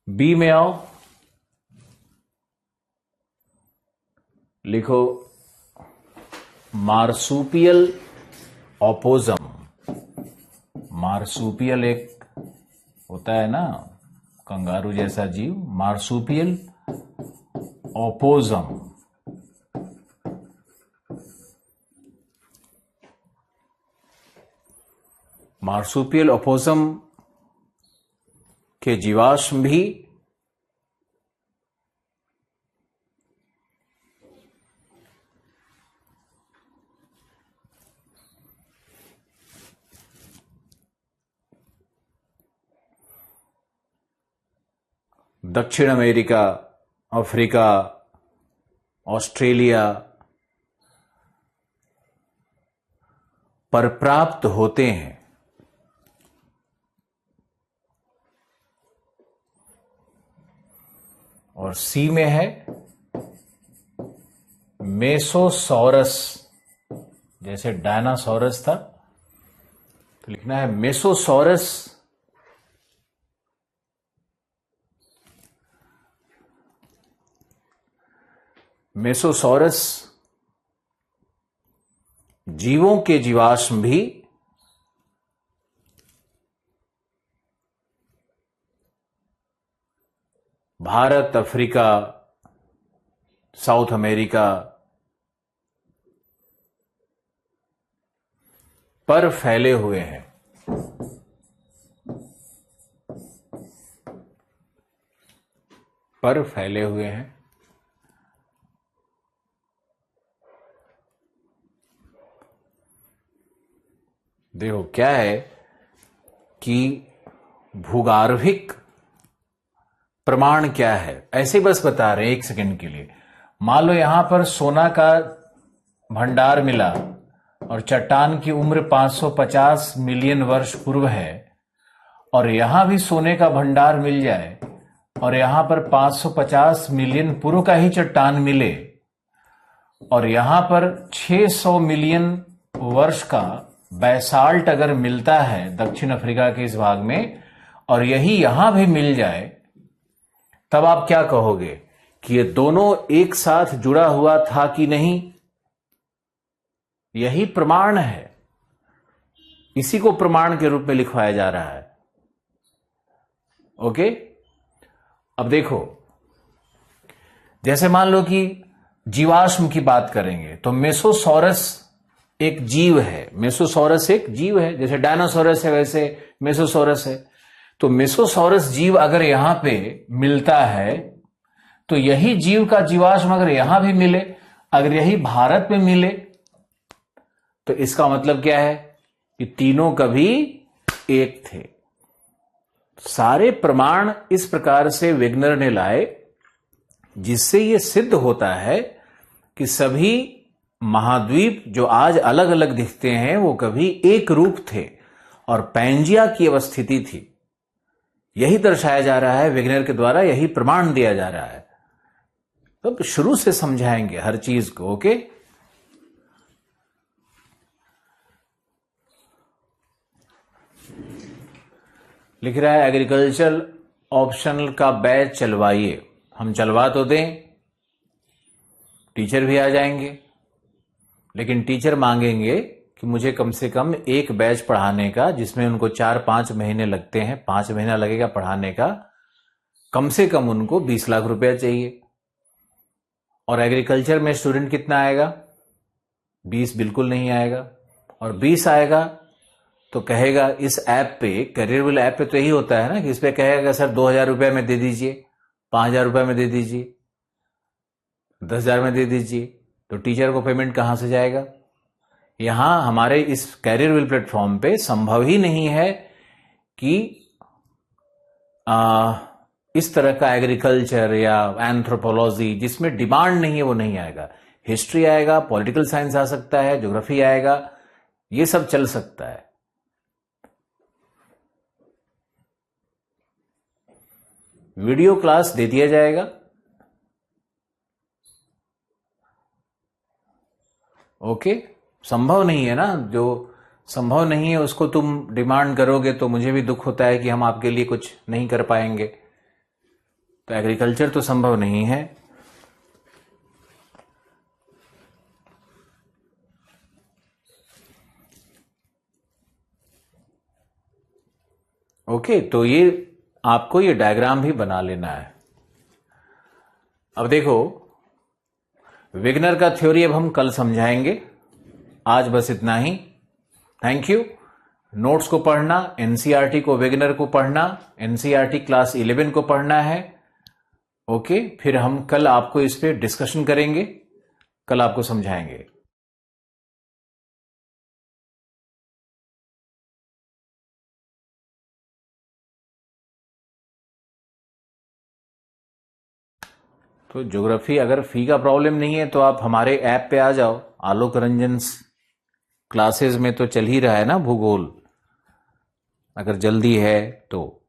बी में आओ, लिखो मार्सुपियल ओपोजम। मार्सुपियल एक होता है ना कंगारू जैसा जीव, मार्सुपियल ओपोजम, मार्सुपियल ओपोजम के जीवाश्म भी दक्षिण अमेरिका, अफ्रीका, ऑस्ट्रेलिया पर प्राप्त होते हैं। और सी में है मेसोसॉरस, जैसे डायनासोरस था तो लिखना है मेसोसॉरस। मेसोसॉरस जीवों के जीवाश्म भी भारत, अफ्रीका, साउथ अमेरिका पर फैले हुए हैं। पर फैले हुए हैं। देखो क्या है कि भूगार्भिक प्रमाण क्या है, ऐसे बस बता रहे हैं एक सेकंड के लिए। मान लो यहां पर सोना का भंडार मिला और चट्टान की उम्र 550 मिलियन वर्ष पूर्व है, और यहां भी सोने का भंडार मिल जाए और यहां पर 550 मिलियन पूर्व का ही चट्टान मिले, और यहां पर 600 मिलियन वर्ष का बैसाल्ट अगर मिलता है दक्षिण अफ्रीका के इस भाग में, और यही यहां भी मिल जाए, तब आप क्या कहोगे कि ये दोनों एक साथ जुड़ा हुआ था कि नहीं? यही प्रमाण है, इसी को प्रमाण के रूप में लिखवाया जा रहा है। ओके, अब देखो, जैसे मान लो कि जीवाश्म की बात करेंगे तो मेसोसॉरस एक जीव है। मेसोसॉरस एक जीव है, जैसे डायनासोरस है वैसे मेसोसॉरस है। तो मेसोसॉरस जीव अगर यहां पे मिलता है तो यही जीव का जीवाश्म अगर यहां भी मिले, अगर यही भारत में मिले, तो इसका मतलब क्या है कि तीनों कभी एक थे। सारे प्रमाण इस प्रकार से विग्नर ने लाए जिससे यह सिद्ध होता है कि सभी महाद्वीप जो आज अलग अलग दिखते हैं वो कभी एक रूप थे और पैंजिया की अवस्थिति थी। यही दर्शाया जा रहा है विग्नर के द्वारा, यही प्रमाण दिया जा रहा है। तो शुरू से समझाएंगे हर चीज को। ओके, लिख रहा है एग्रीकल्चर ऑप्शनल का बैच चलवाइए। हम चलवा तो दें, टीचर भी आ जाएंगे, लेकिन टीचर मांगेंगे कि मुझे कम से कम एक बैच पढ़ाने का, जिसमें उनको 4-5 महीने लगते हैं, 5 महीना लगेगा पढ़ाने का, कम से कम उनको 20 लाख रुपया चाहिए। और एग्रीकल्चर में स्टूडेंट कितना आएगा? 20 बिल्कुल नहीं आएगा। और 20 आएगा तो कहेगा इस ऐप पे, करियरविल ऐप पे तो यही होता है ना कि इस पे कहेगा सर 2,000 रुपया में दे दीजिए, 5,000 रुपया में दे दीजिए, 10,000 में दे दीजिए, तो टीचर को पेमेंट कहां से जाएगा? यहां हमारे इस करियरविल प्लेटफॉर्म पे संभव ही नहीं है कि इस तरह का एग्रीकल्चर या एंथ्रोपोलॉजी जिसमें डिमांड नहीं है वो नहीं आएगा। हिस्ट्री आएगा, पॉलिटिकल साइंस आ सकता है, ज्योग्राफी आएगा, ये सब चल सकता है। वीडियो क्लास दे दिया जाएगा। ओके, संभव नहीं है ना, जो संभव नहीं है उसको तुम डिमांड करोगे तो मुझे भी दुख होता है कि हम आपके लिए कुछ नहीं कर पाएंगे। तो एग्रीकल्चर तो संभव नहीं है। ओके, तो ये आपको ये डायग्राम भी बना लेना है। अब देखो, विग्नर का थ्योरी अब हम कल समझाएंगे। आज बस इतना ही। Thank you. नोट्स को पढ़ना, एनसीईआरटी को, विग्नर को पढ़ना, एनसीईआरटी क्लास 11 को पढ़ना है। ओके, फिर हम कल आपको इस पे डिस्कशन करेंगे, कल आपको समझाएंगे। तो ज्योग्राफी अगर फी का प्रॉब्लम नहीं है तो आप हमारे ऐप पे आ जाओ। आलोक रंजन क्लासेस में तो चल ही रहा है ना भूगोल। अगर जल्दी है तो